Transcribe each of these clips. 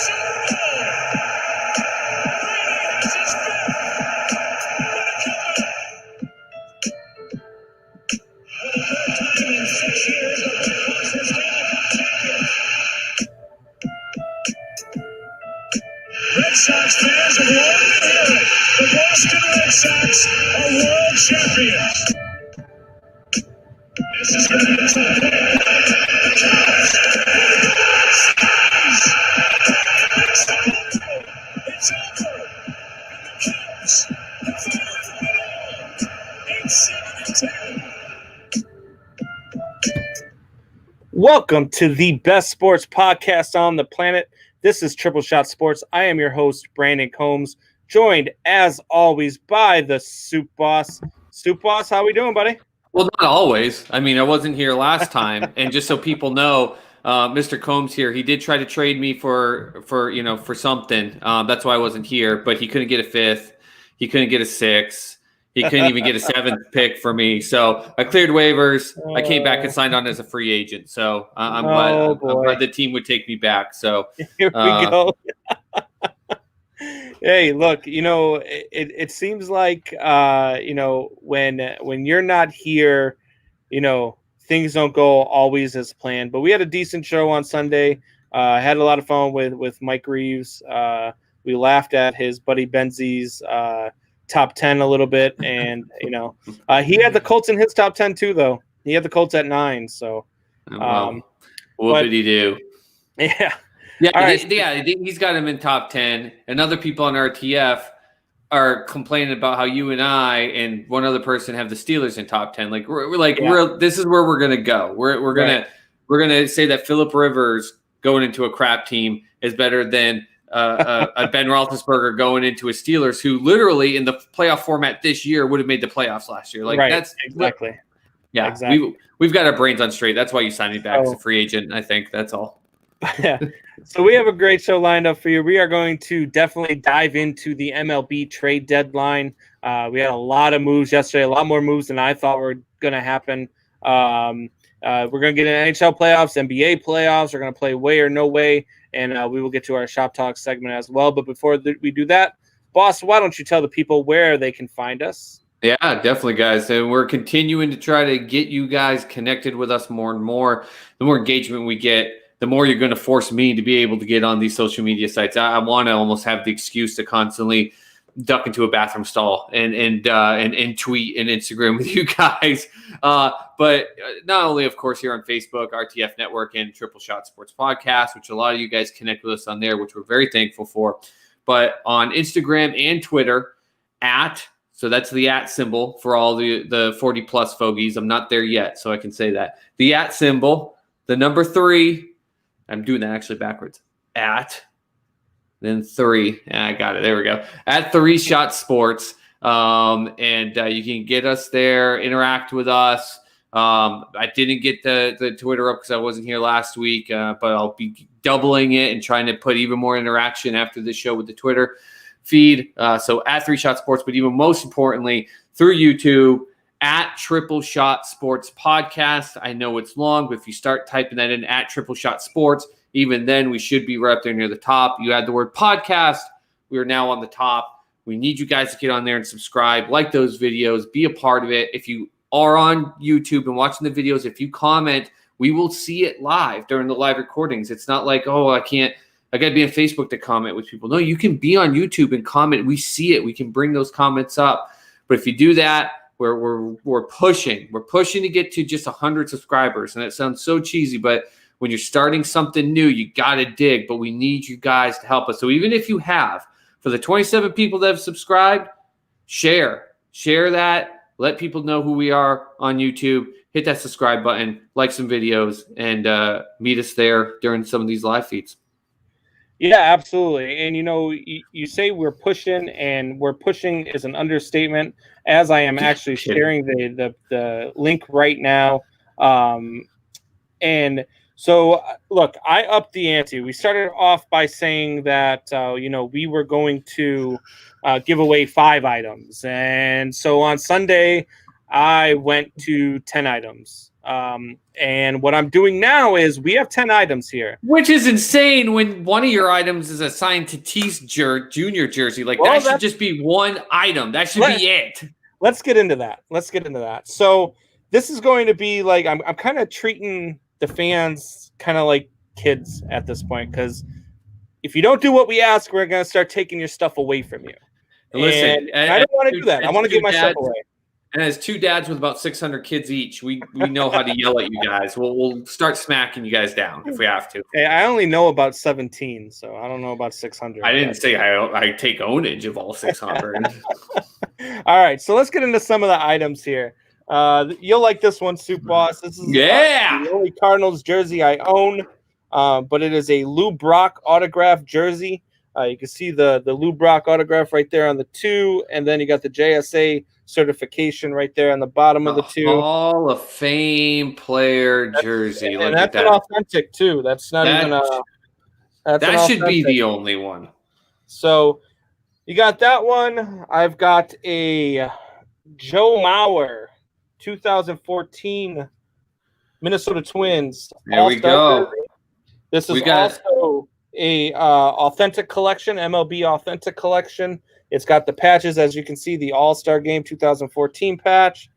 Red Sox fans have long to hear it. The Boston Red Sox are world champions. This is going to be some fun. It's over. And the Cubs have finally won it all. 8-7-10. Welcome to the best sports podcast on the planet. This is Triple Shot Sports. I am your host, Brandon Combs, joined as always by the Soup Boss. Soup Boss, how we doing, buddy? Well, not always. I mean, I wasn't here last time, and just so people know, Mr. Combs here, he did try to trade me for something. That's why I wasn't here, but he couldn't get a fifth. He couldn't get a sixth. He couldn't even get a seventh pick for me. So I cleared waivers. I came back and signed on as a free agent. So I'm glad the team would take me back. So here we go. Hey, look, it seems like, when you're not here, things don't go always as planned. But we had a decent show on Sunday. I had a lot of fun with Mike Reeves. We laughed at his buddy Benzie's top 10 a little bit, and he had the Colts in his top 10 too, though. He had the Colts at 9. So what did he do? Yeah. He's got him in top 10, and other people on RTF are complaining about how you and I and one other person have the Steelers in top 10. Like this is where we're gonna go. We're gonna say that Phillip Rivers going into a crap team is better than a Ben Roethlisberger going into a Steelers who literally in the playoff format this year would have made the playoffs last year. That's exactly. Yeah, exactly. We've got our brains on straight. That's why you signed me back as a free agent. I think that's all. Yeah. So we have a great show lined up for you. We are going to definitely dive into the MLB trade deadline. We had a lot of moves yesterday, a lot more moves than I thought were going to happen. We're going to get an NHL playoffs, NBA playoffs. We're going to play way or no way. And we will get to our Shop Talk segment as well. But before we do that, Boss, why don't you tell the people where they can find us? Yeah, definitely, guys. And we're continuing to try to get you guys connected with us more and more. The more engagement we get, the more you're going to force me to be able to get on these social media sites. I want to almost have the excuse to constantly duck into a bathroom stall and tweet and Instagram with you guys. But not only, of course, here on Facebook, RTF Network, and Triple Shot Sports Podcast, which a lot of you guys connect with us on there, which we're very thankful for. But on Instagram and Twitter, so that's the @ symbol for all the 40-plus fogies. I'm not there yet, so I can say that. The @ symbol, the number 3. I'm doing that actually backwards. Then 3. I got it. There we go. @ 3 Shot Sports. And you can get us there, interact with us. I didn't get the Twitter up because I wasn't here last week, but I'll be doubling it and trying to put even more interaction after this show with the Twitter feed. So @ 3 Shot Sports, but even most importantly, through YouTube, @ Triple Shot Sports Podcast. I know it's long, but if you start typing that in @ Triple Shot Sports, even then we should be right up there near the top. You add the word podcast, we are now on the top. We need you guys to get on there and subscribe, like those videos, be a part of it. If you are on YouTube and watching the videos, if you comment, we will see it live during the live recordings. It's not like, I got to be on Facebook to comment with people. No, you can be on YouTube and comment. We see it. We can bring those comments up. But if you do that, we're pushing. We're pushing to get to just 100 subscribers. And it sounds so cheesy, but when you're starting something new, you got to dig. But we need you guys to help us. So even if you have, for the 27 people that have subscribed, share that. Let people know who we are on YouTube. Hit that subscribe button, like some videos, and meet us there during some of these live feeds. Yeah, absolutely. And, you say we're pushing, and we're pushing is an understatement, as I am actually sharing the link right now. And so, look, I upped the ante. We started off by saying that, we were going to give away 5 items. And so on Sunday, I went to 10 items. And what I'm doing now is we have 10 items here. Which is insane when one of your items is assigned to T's junior jersey. Like, Well, that should just be one item. That should be it. Let's get into that. So this is going to be like, I'm kind of treating the fans kind of like kids at this point, because if you don't do what we ask, we're going to start taking your stuff away from you. Listen, and I don't want to do that. I want to give my stuff away. And as two dads with about 600 kids each, we know how to yell at you guys. We'll start smacking you guys down if we have to. Hey, I only know about 17, so I don't know about 600. I didn't say I take ownage of all 600. All right, so let's get into some of the items here. You'll like this one, Soup Boss. This is the only Cardinals jersey I own, but it is a Lou Brock autograph jersey. You can see the Lou Brock autograph right there on the 2, and then you got the JSA certification right there on the bottom of the 2. Hall of Fame player jersey. And that's an authentic too. That's not even a. That should be the only one. So you got that one. I've got a Joe Mauer 2014 Minnesota Twins. There we go. Jersey. This is also a authentic collection, MLB authentic collection. It's got the patches, as you can see, the All-Star Game 2014 patch.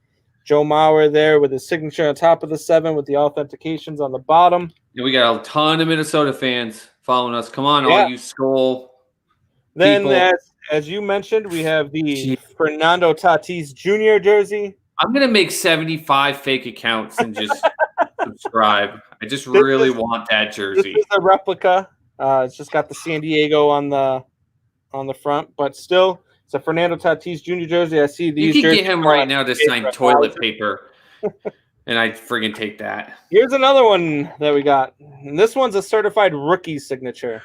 Joe Mauer there with his signature on top of the 7 with the authentications on the bottom. Yeah, we got a ton of Minnesota fans following us. Come on, all you Skull Then, as you mentioned, we have the Fernando Tatis Jr. jersey. I'm going to make 75 fake accounts and just subscribe. I just really want that jersey. This is a replica. It's just got the San Diego on the front, but still, it's a Fernando Tatis Jr. jersey. I see these. You can get him right now to sign toilet paper, and I'd friggin' take that. Here's another one that we got. And this one's a certified rookie signature.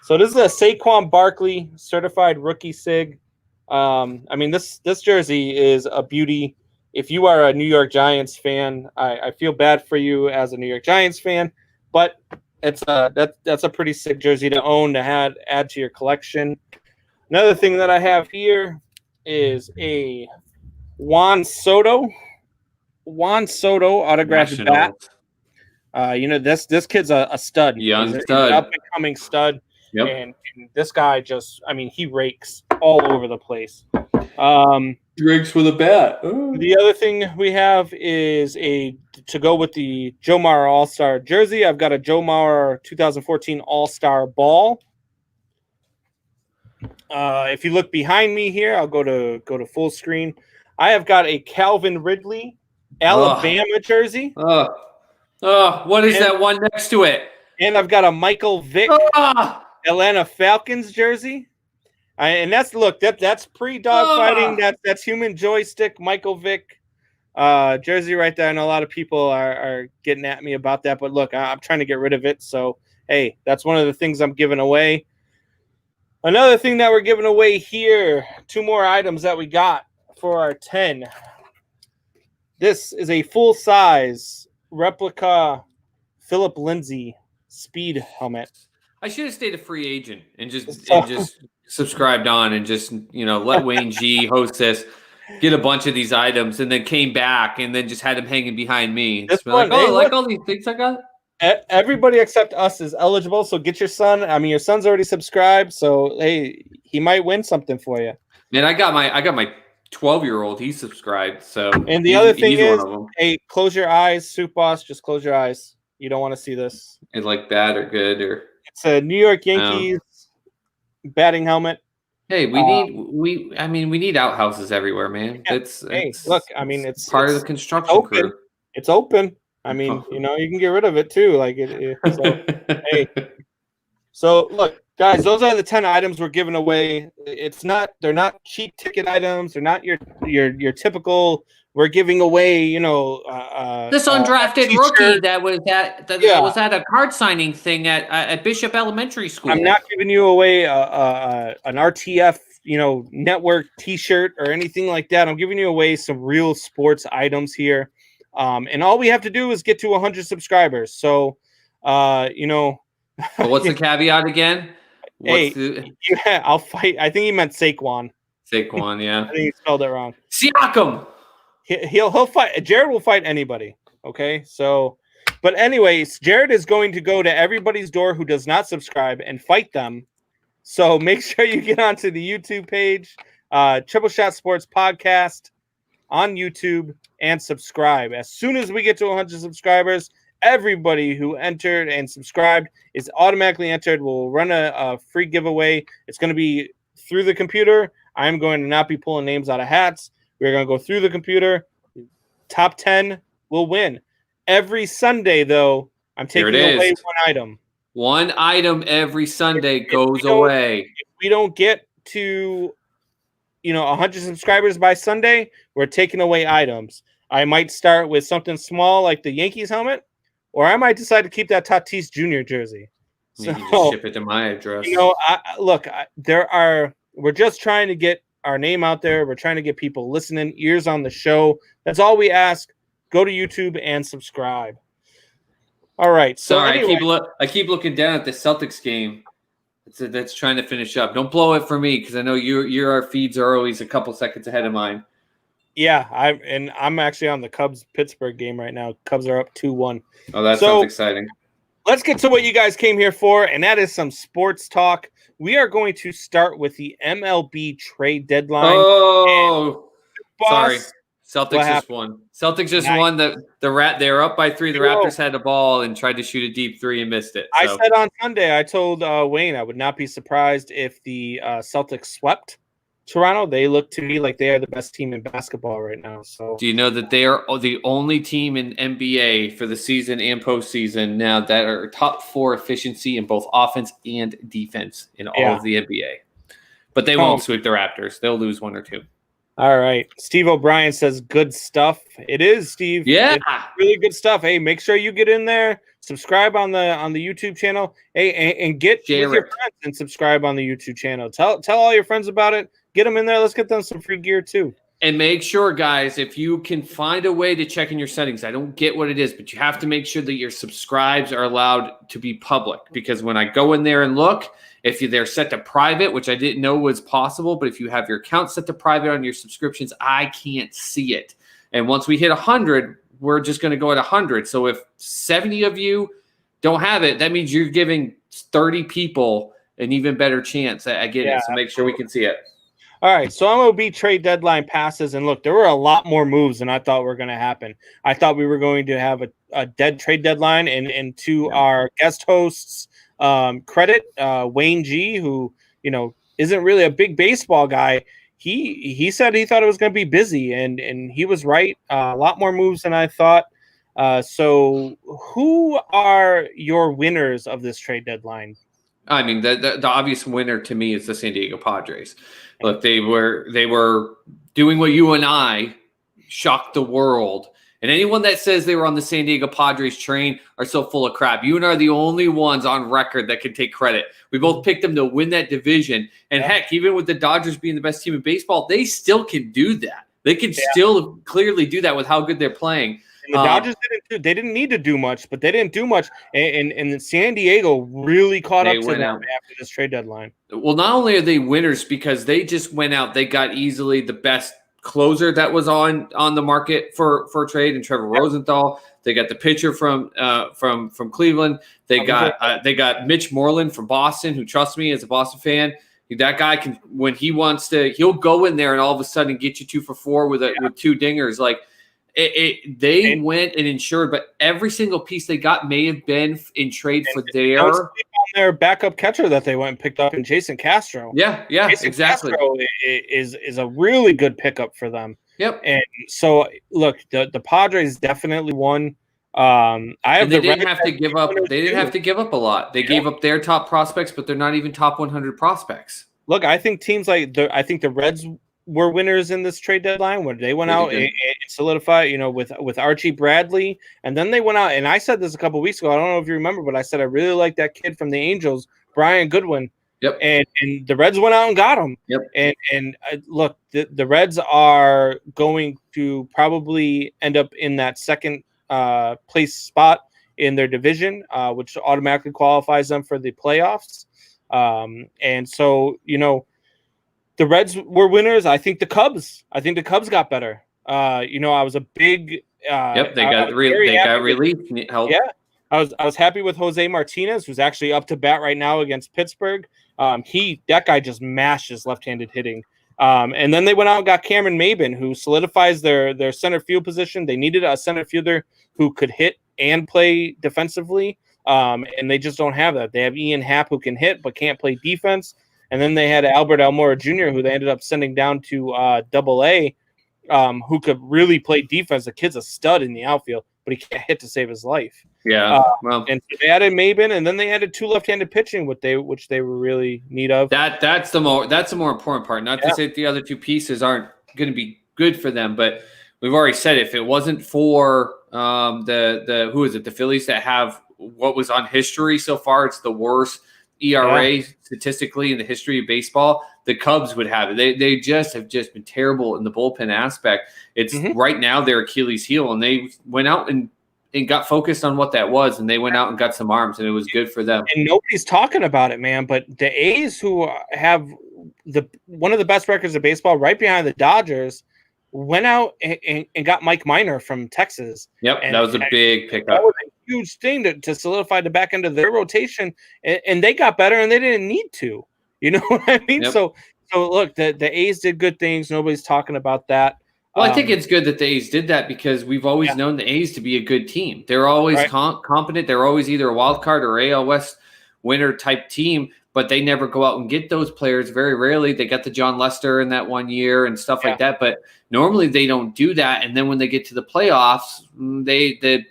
So this is a Saquon Barkley certified rookie sig. I mean, this jersey is a beauty. If you are a New York Giants fan, I feel bad for you as a New York Giants fan, but that's a pretty sick jersey to own, to add to your collection. Another thing that I have here is a Juan Soto autographed bat. This kid's a stud. Young stud. Up and coming stud. Yep. And this guy he rakes all over the place. Rakes with a bat. Ooh. The other thing we have is to go with the Joe Mauer All-Star jersey. I've got a Joe Mauer 2014 All-Star ball. If you look behind me here, I'll go to full screen. I have got a Calvin Ridley Alabama jersey. What is that one next to it? And I've got a Michael Vick Atlanta Falcons jersey. And that's pre-dogfighting. That's human joystick Michael Vick jersey right there. I know a lot of people are getting at me about that, but look, I'm trying to get rid of it. So, hey, that's one of the things I'm giving away. Another thing that we're giving away here, 2 more items that we got for our 10. This is a full-size replica Philip Lindsay speed helmet. I should have stayed a free agent and just subscribed on and just let Wayne G host this, get a bunch of these items, and then came back and then just had him hanging behind me. Just like all these things I got. Everybody except us is eligible, so get your son. I mean, your son's already subscribed, so hey, he might win something for you. Man, I got my 12-year-old. He's subscribed. So and the other thing is, hey, close your eyes, Soup Boss. Just close your eyes. You don't want to see this. It's like bad or good or. It's a New York Yankees batting helmet. Hey, we need outhouses everywhere, man. Yeah. Look, I mean, it's part of the construction crew. It's open. I mean, you can get rid of it too. Hey. So look, guys, those are the 10 items we're giving away. They're not cheap ticket items. They're not your typical. We're giving away, this undrafted rookie that was at a card signing thing at Bishop Elementary School. I'm not giving you away an RTF, network T-shirt or anything like that. I'm giving you away some real sports items here, and all we have to do is get to 100 subscribers. So, What's the caveat again? I'll fight. I think he meant Saquon. Saquon, yeah. I think he spelled it wrong. Siakam. He'll fight. Jared will fight anybody. Okay, so, but anyways, Jared is going to go to everybody's door who does not subscribe and fight them. So make sure you get onto the YouTube page, Triple Shot Sports Podcast on YouTube, and subscribe. As soon as we get to 100 subscribers, everybody who entered and subscribed is automatically entered. We'll run a free giveaway. It's going to be through the computer. I'm going to not be pulling names out of hats. We're going to go through the computer. Top 10 will win. Every Sunday, though, I'm taking away one item. One item every Sunday goes away. If we don't get to 100 subscribers by Sunday, we're taking away items. I might start with something small like the Yankees helmet, or I might decide to keep that Tatis Jr. jersey. You can just ship it to my address. We're just trying to get our name out there. We're trying to get people listening, ears on the show. That's all we ask. Go to YouTube and subscribe. All right. So sorry, anyway, I keep looking down at the Celtics game. That's trying to finish up. Don't blow it for me because I know your feeds are always a couple seconds ahead of mine. Yeah, I'm actually on the Cubs Pittsburgh game right now. Cubs are up 2-1. Oh, that sounds exciting. Let's get to what you guys came here for, and that is some sports talk. We are going to start with the MLB trade deadline. Oh, sorry. Celtics just won. Celtics just won. They were up by 3. The Raptors had the ball and tried to shoot a deep 3 and missed it. So. I said on Sunday, I told Wayne I would not be surprised if the Celtics swept Toronto. They look to me like they are the best team in basketball right now. So, do you know that they are the only team in NBA for the season and postseason now that are top 4 efficiency in both offense and defense in all of the NBA? But they won't sweep the Raptors. They'll lose 1 or 2. All right. Steve O'Brien says good stuff. It is, Steve. Yeah. It's really good stuff. Hey, make sure you get in there, subscribe on the YouTube channel. Hey, and get with your friends and subscribe on the YouTube channel. Tell all your friends about it. Get them in there. Let's get them some free gear too. And make sure, guys, if you can find a way to check in your settings, I don't get what it is, but you have to make sure that your subscribes are allowed to be public. Because when I go in there and look, if they're set to private, which I didn't know was possible, but if you have your account set to private on your subscriptions, I can't see it. And once we hit 100, we're just going to go at 100. So if 70 of you don't have it, that means you're giving 30 people an even better chance at getting it. So make sure we can see it. All right, so MLB trade deadline passes, and look, there were a lot more moves than I thought were going to happen. I thought we were going to have a dead trade deadline, and to our guest hosts' credit, Wayne G, who isn't really a big baseball guy, he said he thought it was going to be busy, and he was right. A lot more moves than I thought. So, who are your winners of this trade deadline? I mean, the obvious winner to me is the San Diego Padres. Look, they were doing what you and I shocked the world. And anyone that says they were on the San Diego Padres train are so full of crap. You and I are the only ones on record that can take credit. We both picked them to win that division. And heck, even with the Dodgers being the best team in baseball, they still can do that. They can still clearly do that with how good they're playing. And the Dodgers didn't need to do much, but they didn't do much. And San Diego really caught up to them after this trade deadline. Well, not only are they winners because they just went out, they got easily the best closer that was on the market for trade and Trevor Rosenthal. They got the pitcher from Cleveland. They got Mitch Moreland from Boston, who, trust me, as a Boston fan, that guy can, when he wants to, he'll go in there and all of a sudden get you 2 for 4 with 2 dingers. Like they went and insured, but every single piece they got may have been in trade for their backup catcher that they went and picked up in Jason Castro. Yeah, Jason exactly. Castro is a really good pickup for them. Yep. And so look, the Padres definitely won. They didn't have to give up. They didn't have to give up a lot. They gave up their top prospects, but they're not even top 100 prospects. Look, I think teams like the Reds were winners in this trade deadline when they went out and solidified, with Archie Bradley. And then they went out, and I said this a couple of weeks ago. I don't know if you remember, but I said I really like that kid from the Angels, Brian Goodwin. Yep. And the Reds went out and got him. Yep. And look, the Reds are going to probably end up in that second place spot in their division, which automatically qualifies them for the playoffs. And so, the Reds were winners. I think the Cubs got better. I was a big Yep, they I got was very they happy got with- released. Help. Yeah, I was happy with Jose Martinez, who's actually up to bat right now against Pittsburgh. That guy just mashes left-handed hitting. And then they went out and got Cameron Maben, who solidifies their center field position. They needed a center fielder who could hit and play defensively, and they just don't have that. They have Ian Happ, who can hit but can't play defense, and then they had Albert Almora Jr., who they ended up sending down to Double A, who could really play defense. The kid's a stud in the outfield, but he can't hit to save his life. Yeah, well, And so they added Maben, and then they added 2 left-handed pitching, which they were really need of. that's the more important part. Not to say that the other 2 pieces aren't going to be good for them, but we've already said if it wasn't for the who is it, the Phillies that have what was on history so far, it's the worst ERA statistically in the history of baseball. The Cubs would have it. They just have been terrible in the bullpen aspect. It's right now their Achilles heel, and they went out and got focused on what that was, and they went out and got some arms, and it was good for them. And nobody's talking about it, man. But the A's, who have one of the best records of baseball, right behind the Dodgers, went out and got Mike Minor from Texas. Yep, and that was a big pickup. That was a huge thing to solidify the back end of their rotation, and they got better, and they didn't need to. You know what I mean? Yep. So look, the A's did good things. Nobody's talking about that. Well, I think it's good that the A's did that because we've always known the A's to be a good team. They're always competent. They're always either a wild card or AL West winner type team, but they never go out and get those players. Very rarely. They got the John Lester in that one year and stuff like that, but normally they don't do that. And then when they get to the playoffs, the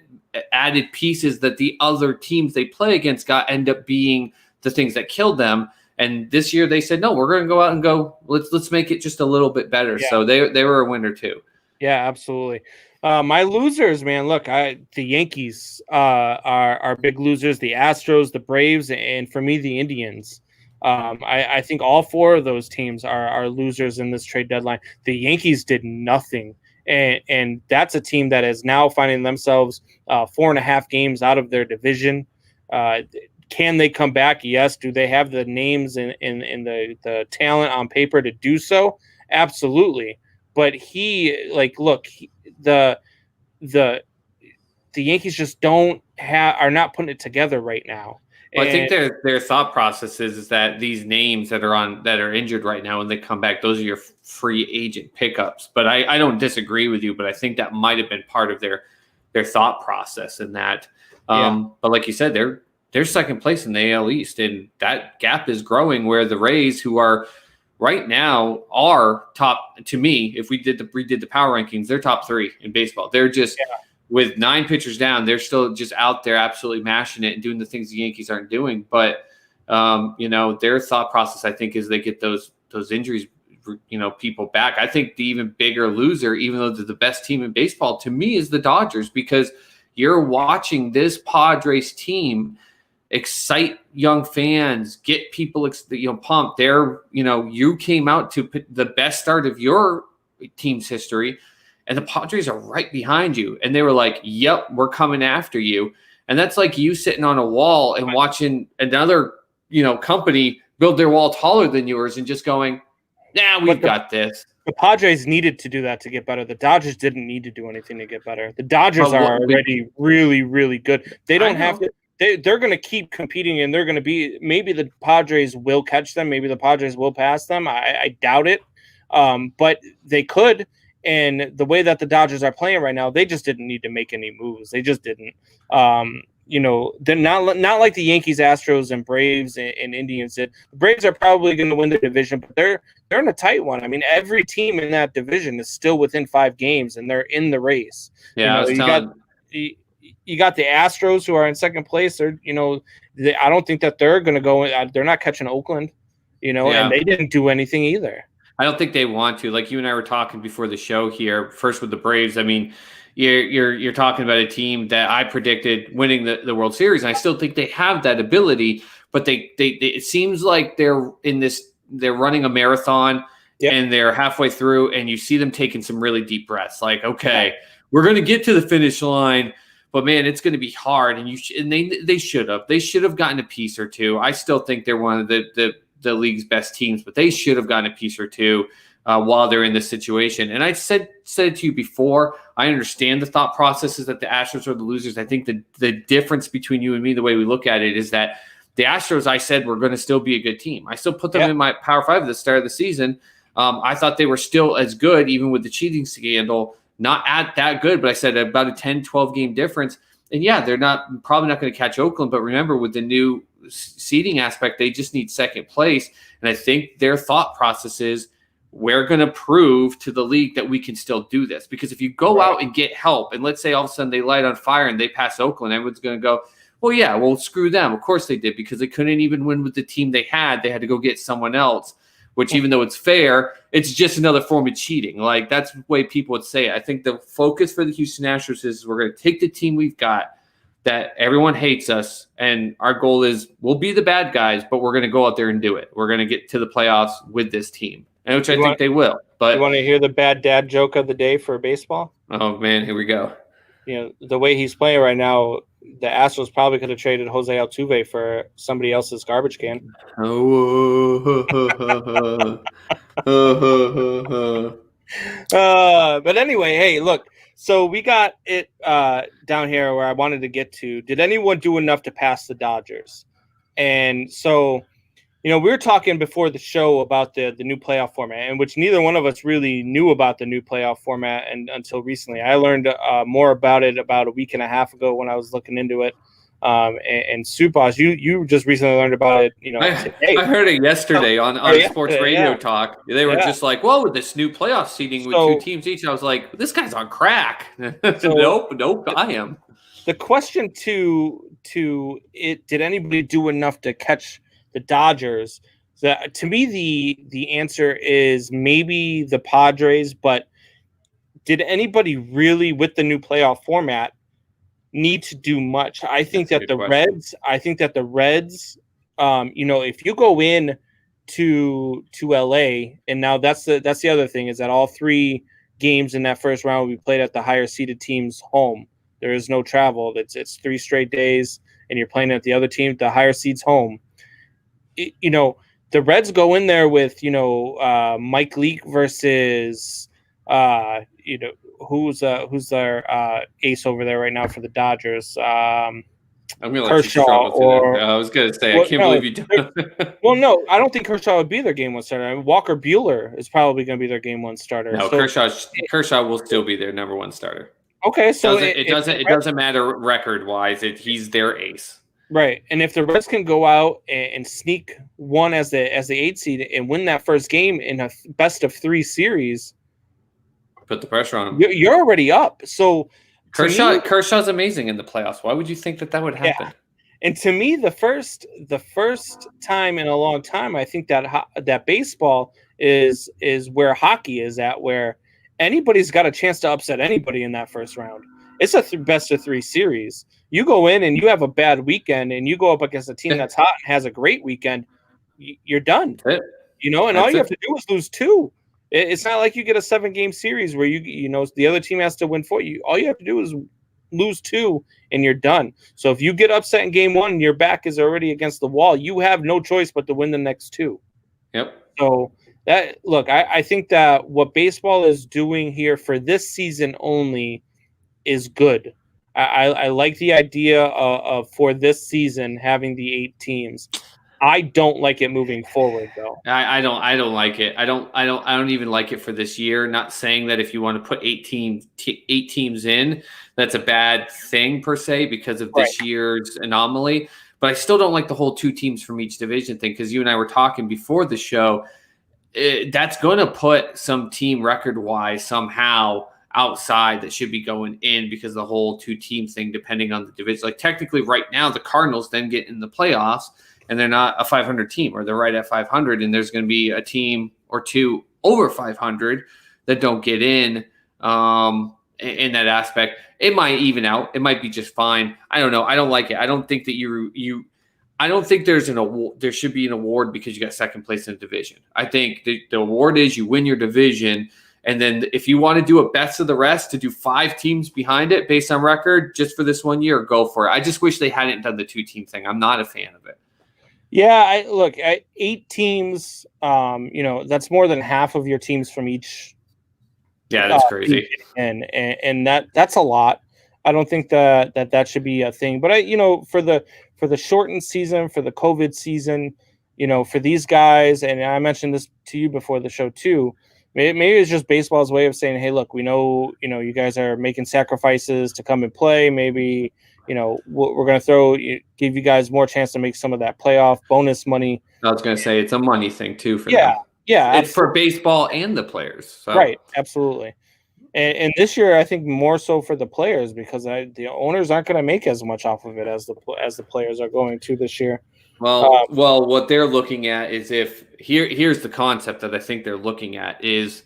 added pieces that the other teams they play against end up being the things that killed them. And this year they said, no, we're going to go out and let's make it just a little bit better. Yeah. So they were a winner too. Yeah, absolutely. My losers, man, look, the Yankees are big losers, the Astros, the Braves, and for me, the Indians. I think all 4 of those teams are losers in this trade deadline. The Yankees did nothing. And that's a team that is now finding themselves 4.5 games out of their division. Can they come back? Yes. Do they have the names and the talent on paper to do so? Absolutely. But the Yankees just are not putting it together right now. Well, I think their thought process is that these names that are injured right now, when they come back, those are your free agent pickups. But I don't disagree with you, but I think that might have been part of their thought process in that. But like you said, they're second place in the AL East, and that gap is growing where the Rays, who are right now are top, to me, if we redid the power rankings, they're top 3 in baseball. They're just with 9 pitchers down, they're still just out there absolutely mashing it and doing the things the Yankees aren't doing. But, their thought process, I think, is they get those injuries, people back. I think the even bigger loser, even though they're the best team in baseball, to me is the Dodgers, because you're watching this Padres team excite young fans, get people pumped. You came out to the best start of your team's history, and the Padres are right behind you. And they were like, yep, we're coming after you. And that's like you sitting on a wall and watching another, company build their wall taller than yours and just going, nah, we've got this. The Padres needed to do that to get better. The Dodgers didn't need to do anything to get better. The Dodgers are already really, really good. They don't have to. They're going to keep competing, and they're going to be – maybe the Padres will catch them. Maybe the Padres will pass them. I doubt it. But they could. And the way that the Dodgers are playing right now, they just didn't need to make any moves. They just didn't. They're not like the Yankees, Astros, and Braves and Indians did. The Braves are probably going to win the division, but they're in a tight one. I mean, every team in that division is still within 5 games, and they're in the race. Yeah, you got the Astros, who are in second place. I don't think that they're going to go. They're not catching Oakland, and they didn't do anything either. I don't think they want to. Like you and I were talking before the show here, first with the Braves. I mean, you're talking about a team that I predicted winning the World Series, and I still think they have that ability. But they it seems like they're running a marathon, and they're halfway through, and you see them taking some really deep breaths. Like, okay, we're going to get to the finish line. But man, it's going to be hard, and they should have gotten a piece or two. I still think they're one of the league's best teams, but they should have gotten a piece or two. while they're in this situation. And I said it to you before, I understand the thought process is that the Astros are the losers. I think the difference between you and me, the way we look at it, is that the Astros, I said, were going to still be a good team. I still put them in my Power 5 at the start of the season. I thought they were still as good, even with the cheating scandal, not at that good, but I said about a 10, 12 game difference. And yeah, they're probably not going to catch Oakland, but remember, with the new seeding aspect, they just need second place. And I think their thought process is, we're going to prove to the league that we can still do this. Because if you go out and get help, and let's say all of a sudden they light on fire and they pass Oakland, everyone's going to go, well, yeah, well, screw them. Of course they did, because they couldn't even win with the team they had. They had to go get someone else, which, even though it's fair, it's just another form of cheating. Like, that's the way people would say it. I think the focus for the Houston Astros is, we're going to take the team we've got that everyone hates us, and our goal is, we'll be the bad guys, but we're going to go out there and do it. We're going to get to the playoffs with this team, which I think they will. But you want to hear the bad dad joke of the day for baseball? Oh, man, here we go. The way he's playing right now, the Astros probably could have traded Jose Altuve for somebody else's garbage can. But anyway, hey, look. So we got it down here where I wanted to get to. Did anyone do enough to pass the Dodgers? And so, we were talking before the show about the new playoff format, in which neither one of us really knew about the new playoff format until recently. I learned more about it about a week and a half ago when I was looking into it. And Supas, you just recently learned about it. I heard it yesterday on Sports Radio Talk. They were just like, "Whoa, with this new playoff seeding with two teams each," I was like, "This guy's on crack." Nope, I am. The question to it: did anybody do enough to catch the Dodgers? To me, the answer is maybe the Padres. But did anybody really, with the new playoff format, need to do much? I think that the Reds, if you go in to LA, and now that's the other thing, is that all three games in that first round will be played at the higher seeded team's home. There is no travel. It's 3 straight days, and you're playing at the other team, the higher seed's home. The Reds go in there with Mike Leake versus who's their ace over there right now for the Dodgers? I'm gonna let Kershaw. I was gonna say, I can't believe you don't. Well, no, I don't think Kershaw would be their game one starter. I mean, Walker Buehler is probably going to be their game one starter. No, Kershaw will still be their number one starter. Okay, so it doesn't matter record wise. He's their ace. Right, and if the Reds can go out and sneak one as the 8th seed and win that first game in a best of 3 series, put the pressure on him. You're already up. So Kershaw's amazing in the playoffs. Why would you think that would happen? Yeah. And to me, the first time in a long time, I think that baseball is where hockey is at, where anybody's got a chance to upset anybody in that first round. It's a best of 3 series. You go in and you have a bad weekend, and you go up against a team that's hot and has a great weekend, you're done. That's it. All you have to do is lose 2. It's not like you get a 7-game series where the other team has to win 4. All you have to do is lose 2 and you're done. So if you get upset in game 1 and your back is already against the wall, you have no choice but to win the next 2. Yep. So I think that what baseball is doing here for this season only is good. I like the idea of for this season having the 8 teams. I don't like it moving forward, though. I don't like it. I don't even like it for this year. Not saying that if you want to put 8 teams in, that's a bad thing per se because of this year's anomaly. But I still don't like the whole 2 teams from each division thing, because you and I were talking before the show. That's going to put some team record-wise somehow outside that should be going in, because the whole 2-team thing, depending on the division. Like, technically right now, the Cardinals then get in the playoffs, and they're not a 500 team, or they're right at 500, and there's going to be a team or 2 over 500 that don't get in that aspect. It might even out. It might be just fine. I don't know. I don't like it. I don't think that I don't think there's an award. There should be an award because you got second place in the division. I think the award is you win your division, and then if you want to do a best of the rest to do 5 teams behind it based on record just for this 1 year, go for it. I just wish they hadn't done the 2-team thing. I'm not a fan of it. Yeah, look at 8 teams. That's more than half of your teams from each Yeah, that's league, crazy. and that's a lot. I don't think that should be a thing. But for the shortened season, for the COVID season, for these guys, and I mentioned this to you before the show too. Maybe it's just baseball's way of saying, "Hey, look, we know you guys are making sacrifices to come and play. Maybe we're going to give you guys more chance to make some of that playoff bonus money." I was going to say it's a money thing too for Yeah, them. yeah, It's for absolutely. baseball and the players. So. Right, absolutely. And this year, I think more so for the players because the owners aren't going to make as much off of it as the players are going to this year. Well, what they're looking at is here's the concept that I think they're looking at is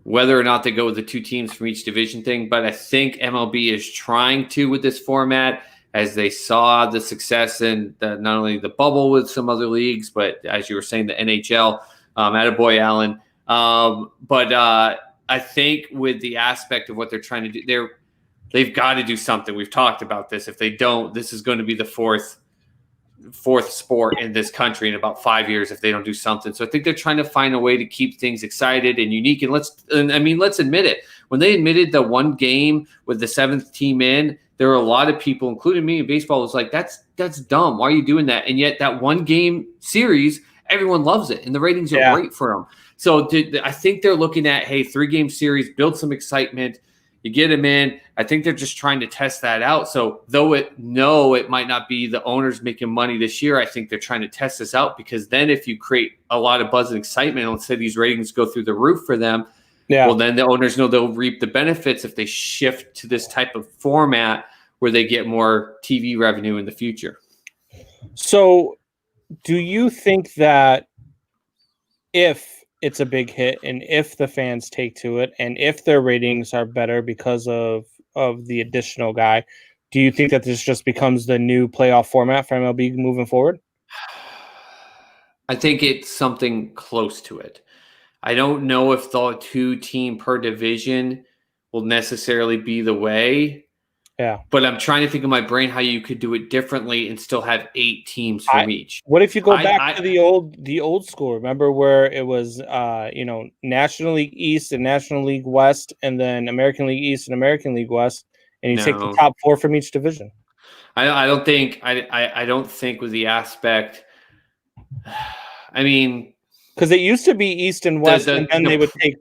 whether or not they go with the 2 teams from each division thing. But I think MLB is trying to with this format as they saw the success in not only the bubble with some other leagues, but as you were saying, the NHL. Attaboy, Allen. But I think with the aspect of what they're trying to do, they've got to do something. We've talked about this. If they don't, this is going to be the fourth sport in this country in about 5 years if they don't do something. So I think they're trying to find a way to keep things excited and unique. And let's admit it. When they admitted the one game with the 7th team in, there were a lot of people, including me in baseball, was like, that's dumb. Why are you doing that? And yet that one game series, everyone loves it. And the ratings are great for them. So I think they're looking at, hey, 3-game series, build some excitement. You get them in. I think they're just trying to test that out. So though it might not be the owners making money this year, I think they're trying to test this out because then if you create a lot of buzz and excitement, let's say these ratings go through the roof for them, well, then the owners know they'll reap the benefits if they shift to this type of format where they get more TV revenue in the future. So do you think that if it's a big hit and if the fans take to it and if their ratings are better because of the additional guy, do you think that this just becomes the new playoff format for MLB moving forward? I think it's something close to it. I don't know if the 2-team per division will necessarily be the way. Yeah. But I'm trying to think in my brain how you could do it differently and still have 8 teams from each. What if you go back to the old school? Remember where it was National League East and National League West and then American League East and American League West, and you take the top 4 from each division? I don't think with the aspect. I mean, because it used to be East and West, and then they would take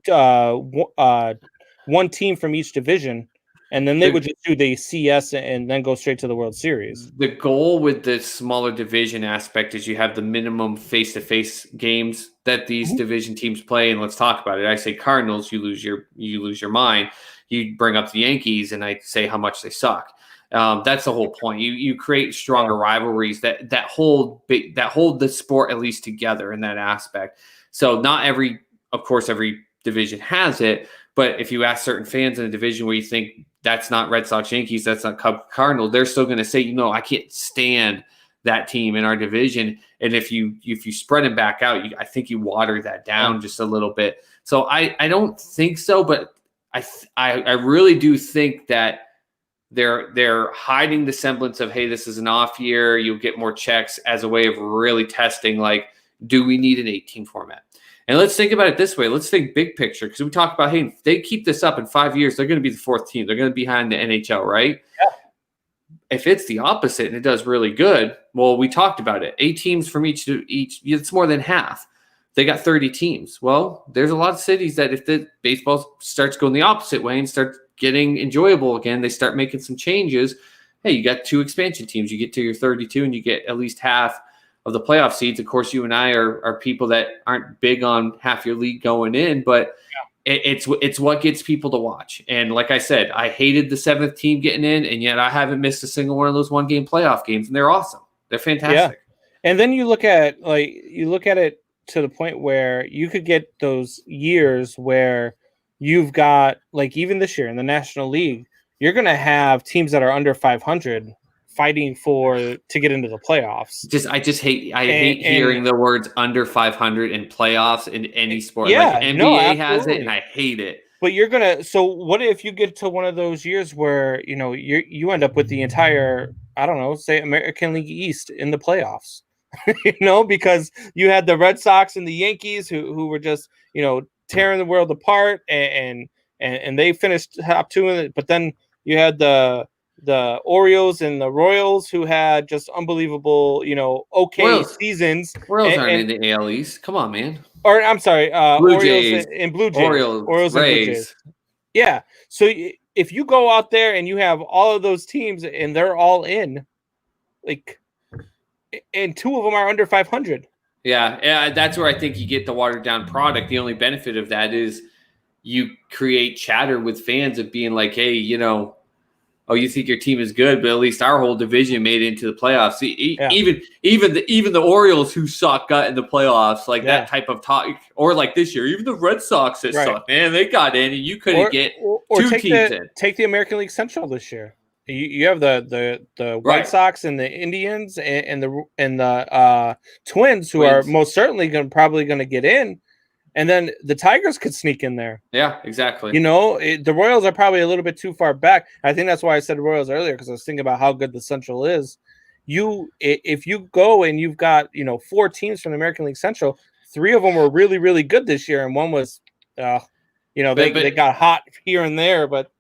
one team from each division, and then they would just do the CS and then go straight to the World Series. The goal with the smaller division aspect is you have the minimum face-to-face games that these division teams play, and let's talk about it. I say Cardinals, you lose your mind. You bring up the Yankees, and I say how much they suck. That's the whole point. You create stronger rivalries that hold the sport at least together in that aspect. So not every division has it, but if you ask certain fans in a division where you think that's not Red Sox Yankees, that's not Cubs Cardinal, they're still going to say, I can't stand that team in our division. And if you spread them back out, I think you water that down just a little bit. So I don't think so, but I really do think that they're hiding the semblance of, hey, this is an off year. You'll get more checks as a way of really testing, like, do we need an 8-team format? And let's think about it this way. Let's think big picture, because we talk about, hey, if they keep this up in 5 years, they're going to be the 4th team. They're going to be behind the NHL, right? Yeah. If it's the opposite and it does really good, well, we talked about it. 8 teams from each, it's more than half. They got 30 teams. Well, there's a lot of cities that if the baseball starts going the opposite way and starts getting enjoyable again, they start making some changes. Hey, you got 2 expansion teams. You get to your 32 and you get at least half of the playoff seeds. Of course, you and I are people that aren't big on half your league going in, but it's what gets people to watch. And like I said, I hated the 7th team getting in, and yet I haven't missed a single one of those 1-game playoff games, and they're awesome. They're fantastic. Yeah. And then you look at it to the point where you could get those years where you've got, like, even this year in the National League, you're going to have teams that are under 500 fighting to get into the playoffs. I hate hearing the words under 500 in playoffs in any sport. Yeah, like NBA has it, and I hate it. But so what if you get to one of those years where you end up with the entire, I don't know, say American League East in the playoffs? because you had the Red Sox and the Yankees who were just, tearing the world apart, and they finished top two in it. But then you had the Orioles and the Royals who had just unbelievable, okay seasons. Royals aren't in the AL East. Come on, man. Or I'm sorry, Blue Orioles Jays, and Blue Jays. Orioles and Blue Jays. Yeah. So if you go out there and you have all of those teams and they're all in, and two of them are under 500. Yeah, that's where I think you get the watered down product. The only benefit of that is you create chatter with fans of being like, hey, oh, you think your team is good, but at least our whole division made it into the playoffs. See, even the Orioles who suck got in the playoffs, that type of talk. Or like this year, even the Red Sox that suck, man, they got in, and you couldn't get two teams in. Take the American League Central this year. You have the White Sox and the Indians and the Twins who are most certainly probably going to get in. And then the Tigers could sneak in there. Yeah, exactly. The Royals are probably a little bit too far back. I think that's why I said Royals earlier, because I was thinking about how good the Central is. If you go and you've got 4 teams from the American League Central, 3 of them were really, really good this year, and one was, they got hot here and there, but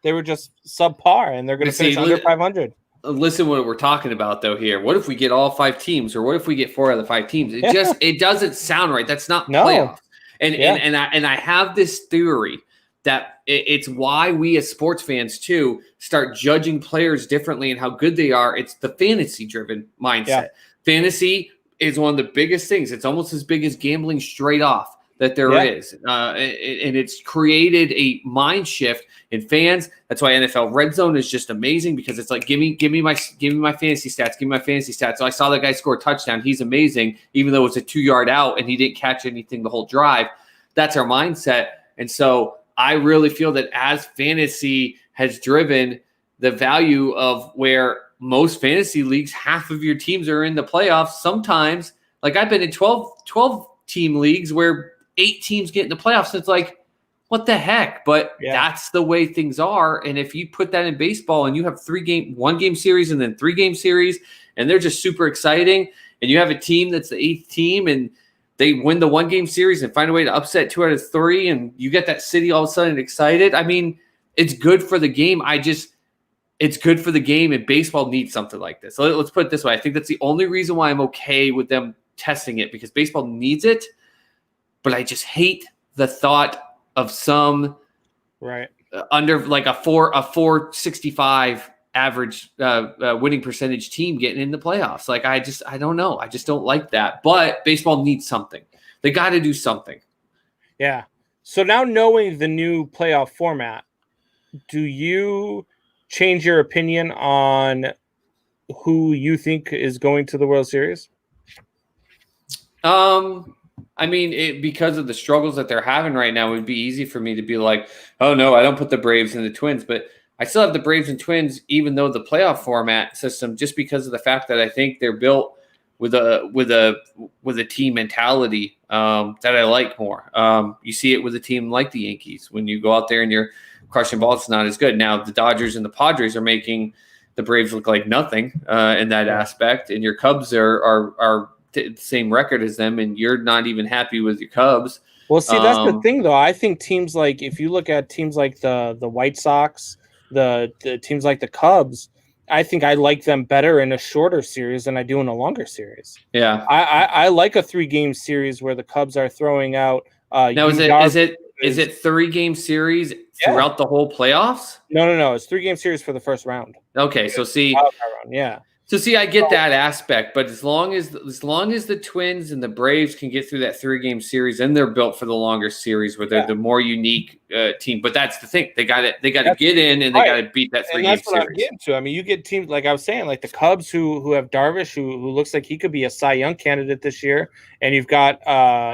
they were just subpar, and they're going to finish under 500. Listen to what we're talking about, though, here. What if we get all 5 teams, or what if we get 4 out of the 5 teams? It doesn't sound right. That's not playoffs. And I have this theory that it's why we as sports fans too start judging players differently and how good they are. It's the fantasy-driven mindset. Yeah. Fantasy is one of the biggest things. It's almost as big as gambling straight off that there is. And it's created a mind shift in fans. That's why NFL Red Zone is just amazing, because it's like, give me my fantasy stats. Give me my fantasy stats. So I saw that guy score a touchdown. He's amazing, even though it's a 2-yard out and he didn't catch anything the whole drive. That's our mindset. And so I really feel that as fantasy has driven the value of where most fantasy leagues, half of your teams are in the playoffs. Sometimes, like I've been in 12 team leagues where 8 teams get in the playoffs. And it's like, what the heck? But that's the way things are. And if you put that in baseball and you have 1-game series and then 3-game series, and they're just super exciting, and you have a team that's the 8th team and they win the 1-game series and find a way to upset 2 out of 3, and you get that city all of a sudden excited. I mean, it's good for the game. It's good for the game, and baseball needs something like this. So let's put it this way. I think that's the only reason why I'm okay with them testing it, because baseball needs it. But I just hate the thought of some under like a 465 average winning percentage team getting in the playoffs. Like I don't know. I just don't like that. But baseball needs something. They got to do something. Yeah. So now, knowing the new playoff format, do you change your opinion on who you think is going to the World Series? I mean, because of the struggles that they're having right now, it would be easy for me to be like, oh, no, I don't put the Braves and the Twins. But I still have the Braves and Twins, even though the playoff format system, just because of the fact that I think they're built with a team mentality that I like more. You see it with a team like the Yankees. When you go out there and you're crushing balls, it's not as good. Now, the Dodgers and the Padres are making the Braves look like nothing in that aspect. And your Cubs are the same record as them, and you're not even happy with your Cubs. Well, see, that's the thing, though. I think teams like, if you look at teams like the White Sox, the teams like the Cubs, I think I like them better in a shorter series than I do in a longer series. Yeah, I like a 3-game series where the Cubs are throwing out. Now, is it 3-game series throughout the whole playoffs? No. It's 3-game series for the first round. Okay, so see, So see, I get that aspect, but as long as the Twins and the Braves can get through that 3-game series, then they're built for the longer series, where they're the more unique team. But that's the thing; they got to get in, and they got to beat that 3-game series. That's what I'm getting to. I mean, you get teams like I was saying, like the Cubs, who have Darvish, who looks like he could be a Cy Young candidate this year, and you've got God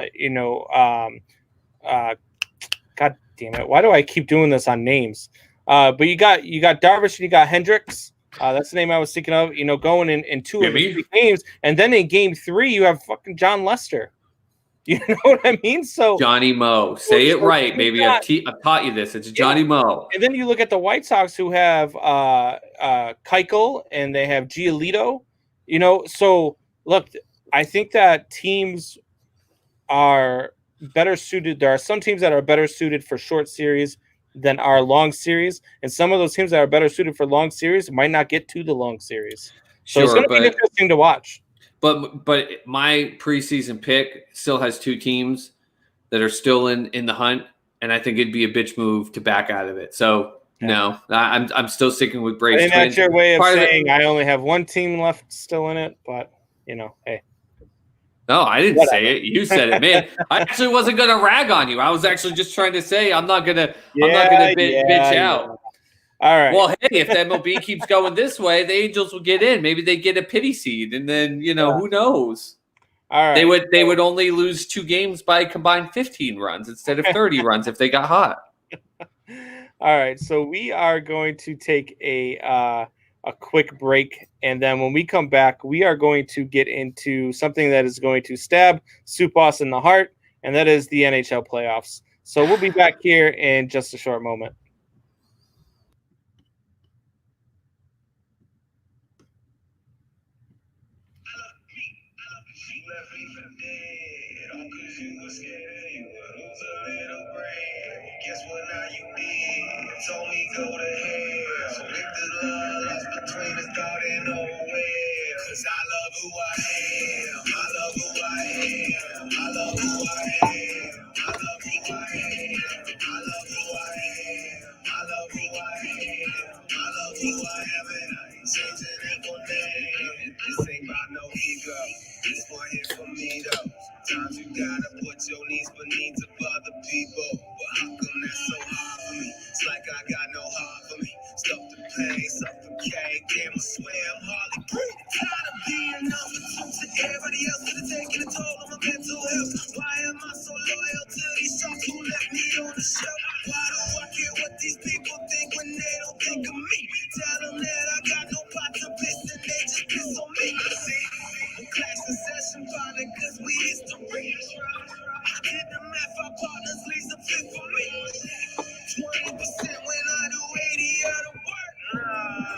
damn it, why do I keep doing this on names? But you got Darvish and you got Hendricks. That's the name I was thinking of, going in 2 of the 3 games. And then in game 3, you have fucking John Lester. You know what I mean? So Johnny Mo. Say it right, baby. I've taught you this. It's Johnny Mo. And then you look at the White Sox, who have Keuchel and they have Giolito. So, look, I think that teams are better suited. There are some teams that are better suited for short series than our long series, and some of those teams that are better suited for long series might not get to the long series. So it's going to be interesting to watch. But my preseason pick still has two teams that are still in the hunt, and I think it'd be a bitch move to back out of it. So no, I'm still sticking with Braves. And that's your way of saying I only have one team left still in it, but hey. No, I didn't say it. You said it, man. I actually wasn't gonna rag on you. I was actually just trying to say I'm not gonna bitch out. All right. Well, hey, if the MLB keeps going this way, the Angels will get in. Maybe they get a pity seed, and then who knows? All right. They would only lose 2 games by combined 15 runs instead of 30 runs if they got hot. All right. So we are going to take a quick break, and then when we come back, we are going to get into something that is going to stab Soup Boss in the heart, and that is the NHL playoffs. So we'll be back here in just a short moment. Told me go to hell. So if the love lost between us, thought in nowhere. Cause I love who I am. I love who I am. I love who I am. I love who I am. I love who I am. I love who I am. I love who I am. And I ain't changing it for name. This ain't about no ego. This one here for me though. Sometimes you gotta put your needs beneath of other people. But how come that's so hard for me? It's like I got no heart for me. Stuff the pain, suffocate. Damn, I swear I'm hardly breathing. Tired of being number 2 to everybody else that are taking a toll on my mental health. Why am I so loyal to these songs who left me on the shelf? Why do I care what these people think when they don't think of me? Tell them that I got no pot to piss and they just piss on me. See, the class in session finally cause we history. I did the math, our partners leaves a fit for me. 20% when I do 80 out of work.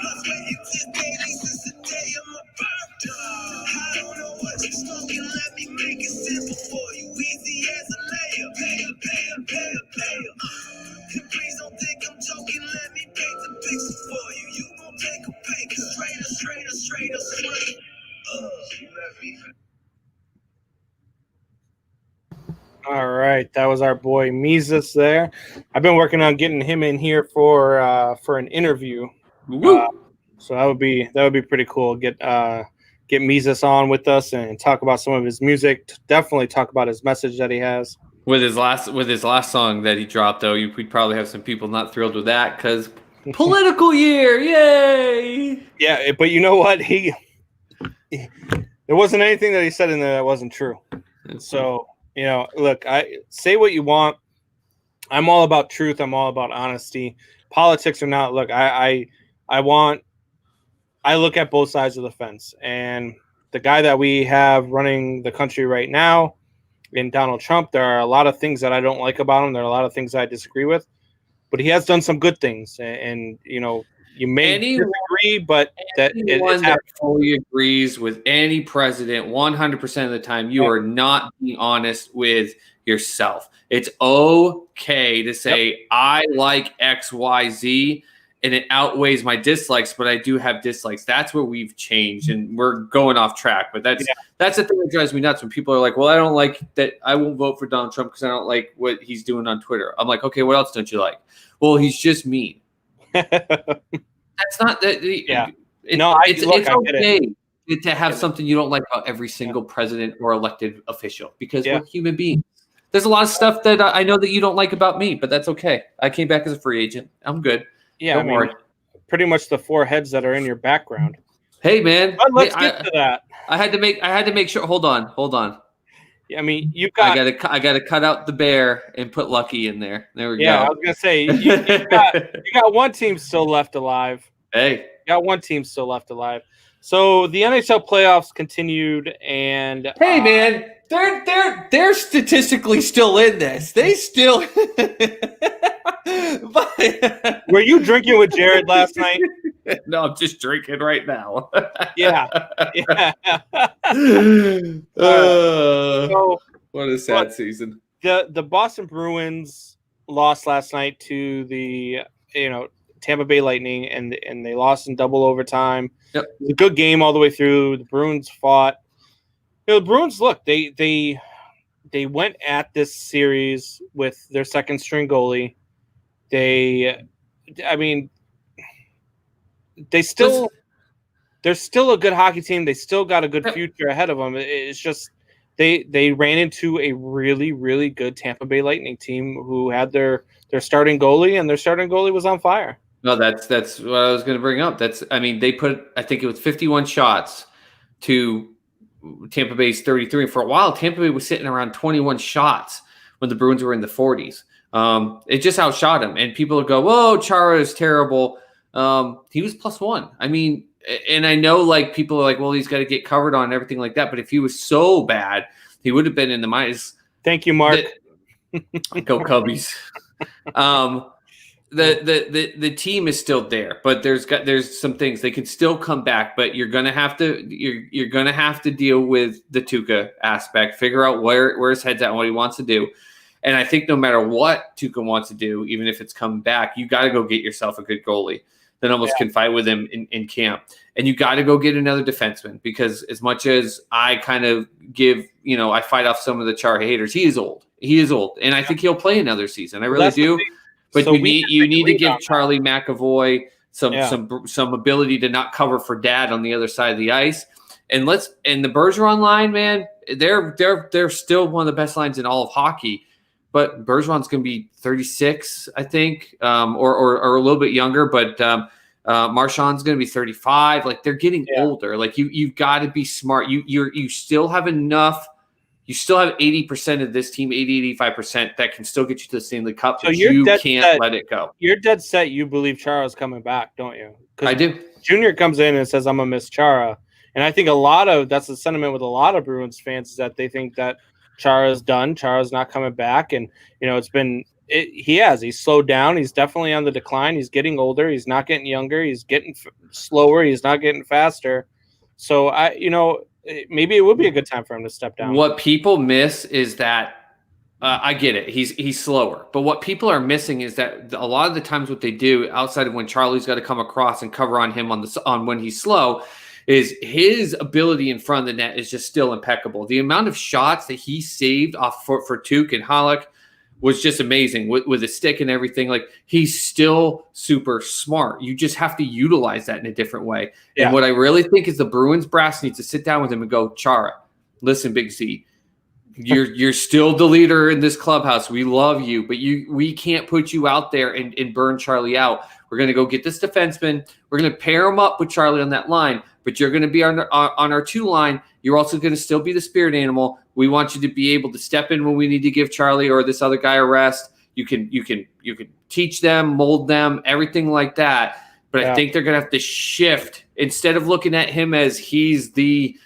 Plus waiting till daily since the day of my birth. I don't know what you're smoking, let me make it simple for you. Easy as a layup. Pay up. And please don't think I'm joking, let me paint the picture for you. You gon' take a pay cut. Straight up. You left me for All right, that was our boy Mises there. I've been working on getting him in here for an interview. So that would be pretty cool. Get Mises on with us and talk about some of his music. Definitely talk about his message that he has. With his last song that he dropped, though, we'd probably have some people not thrilled with that because political year, yay! Yeah, but you know what? There wasn't anything that he said in there that wasn't true. So. Look, I say what you want. I'm all about truth. I'm all about honesty. Politics or not, look, I look at both sides of the fence. And the guy that we have running the country right now, in Donald Trump, there are a lot of things that I don't like about him. There are a lot of things I disagree with. But he has done some good things. And you may disagree, but anyone that fully agrees with any president 100% of the time, you are not being honest with yourself. It's okay to say, I like X, Y, Z, and it outweighs my dislikes, but I do have dislikes. That's where we've changed, and we're going off track. But that's the thing that drives me nuts when people are like, well, I don't like that. I won't vote for Donald Trump because I don't like what he's doing on Twitter. I'm like, okay, what else don't you like? Well, he's just mean. That's not that. It's okay to have something you don't like about every single president or elected official because we're human beings. There's a lot of stuff that I know that you don't like about me, but that's okay. I came back as a free agent. I'm good. Yeah, don't worry. Pretty much the 4 heads that are in your background. Hey, man. But let's get to that. I had to make sure. Hold on. Yeah, I mean, you got. I got to cut out the bear and put Lucky in there. There we go. Yeah, I was gonna say you got one team still left alive. Hey, you got one team still left alive. So the NHL playoffs continued, and hey, man, they're statistically still in this. They still. Were you drinking with Jared last night? No, I'm just drinking right now. Yeah. Yeah. So, What a sad season. the Boston Bruins lost last night to the Tampa Bay Lightning, and they lost in double overtime. Yep. It was a good game all the way through. The Bruins fought. The Bruins, look, they went at this series with their second string goalie. They're still a good hockey team. They still got a good future ahead of them. It's just they ran into a really, really good Tampa Bay Lightning team who had their starting goalie, and their starting goalie was on fire. No, that's what I was going to bring up. They put, I think it was 51 shots to Tampa Bay's 33. And for a while, Tampa Bay was sitting around 21 shots when the Bruins were in the 40s. It just outshot him. And people would go, whoa, Chara is terrible. He was +1. I mean, and I know like people are like, well, he's got to get covered on and everything like that. But if he was so bad, he would have been in the minus. Thank you, Mark. Go Cubbies. The team is still there, but there's some things they can still come back, but you're gonna have to deal with the Tuukka aspect, figure out where his head's at and what he wants to do. And I think no matter what Tuukka wants to do, even if it's coming back, you got to go get yourself a good goalie that almost can fight with him in camp. And you got to go get another defenseman, because as much as I kind of I fight off some of the Char haters, he is old. And I think he'll play another season. I really do. But so you need to give Charlie McAvoy some ability to not cover for dad on the other side of the ice. And the Bergeron line, man, they're still one of the best lines in all of hockey. But Bergeron's going to be 36, I think, or a little bit younger. But Marchand's going to be 35. Like, they're getting older. Like, you've got to be smart. You still have enough. You still have 80% of this team, 80-85% that can still get you to the Stanley Cup. So you can't let it go. You're dead set. You believe Chara's coming back, don't you? I do. Junior comes in and says, "I'm gonna miss Chara," and I think that's the sentiment with a lot of Bruins fans, is that they think that Chara's done. Chara's not coming back, and he's slowed down. He's definitely on the decline. He's getting older. He's not getting younger. He's getting slower. He's not getting faster. So maybe it would be a good time for him to step down. What people miss is that I get it. He's slower. But what people are missing is that a lot of the times what they do, outside of when Charlie's got to come across and cover on him on when he's slow, is his ability in front of the net is just still impeccable. The amount of shots that he saved off for Tuukka and Halak was just amazing with his stick and everything. Like, he's still super smart. You just have to utilize that in a different way. Yeah. And what I really think is the Bruins brass needs to sit down with him and go, Chara, listen, Big Z, you're still the leader in this clubhouse. We love you, but we can't put you out there and burn Charlie out. We're going to go get this defenseman. We're going to pair him up with Charlie on that line, but you're going to be on our 2 line. You're also going to still be the spirit animal. We want you to be able to step in when we need to give Charlie or this other guy a rest. You can teach them, mold them, everything like that. But I think they're going to have to shift. Instead of looking at him as he's the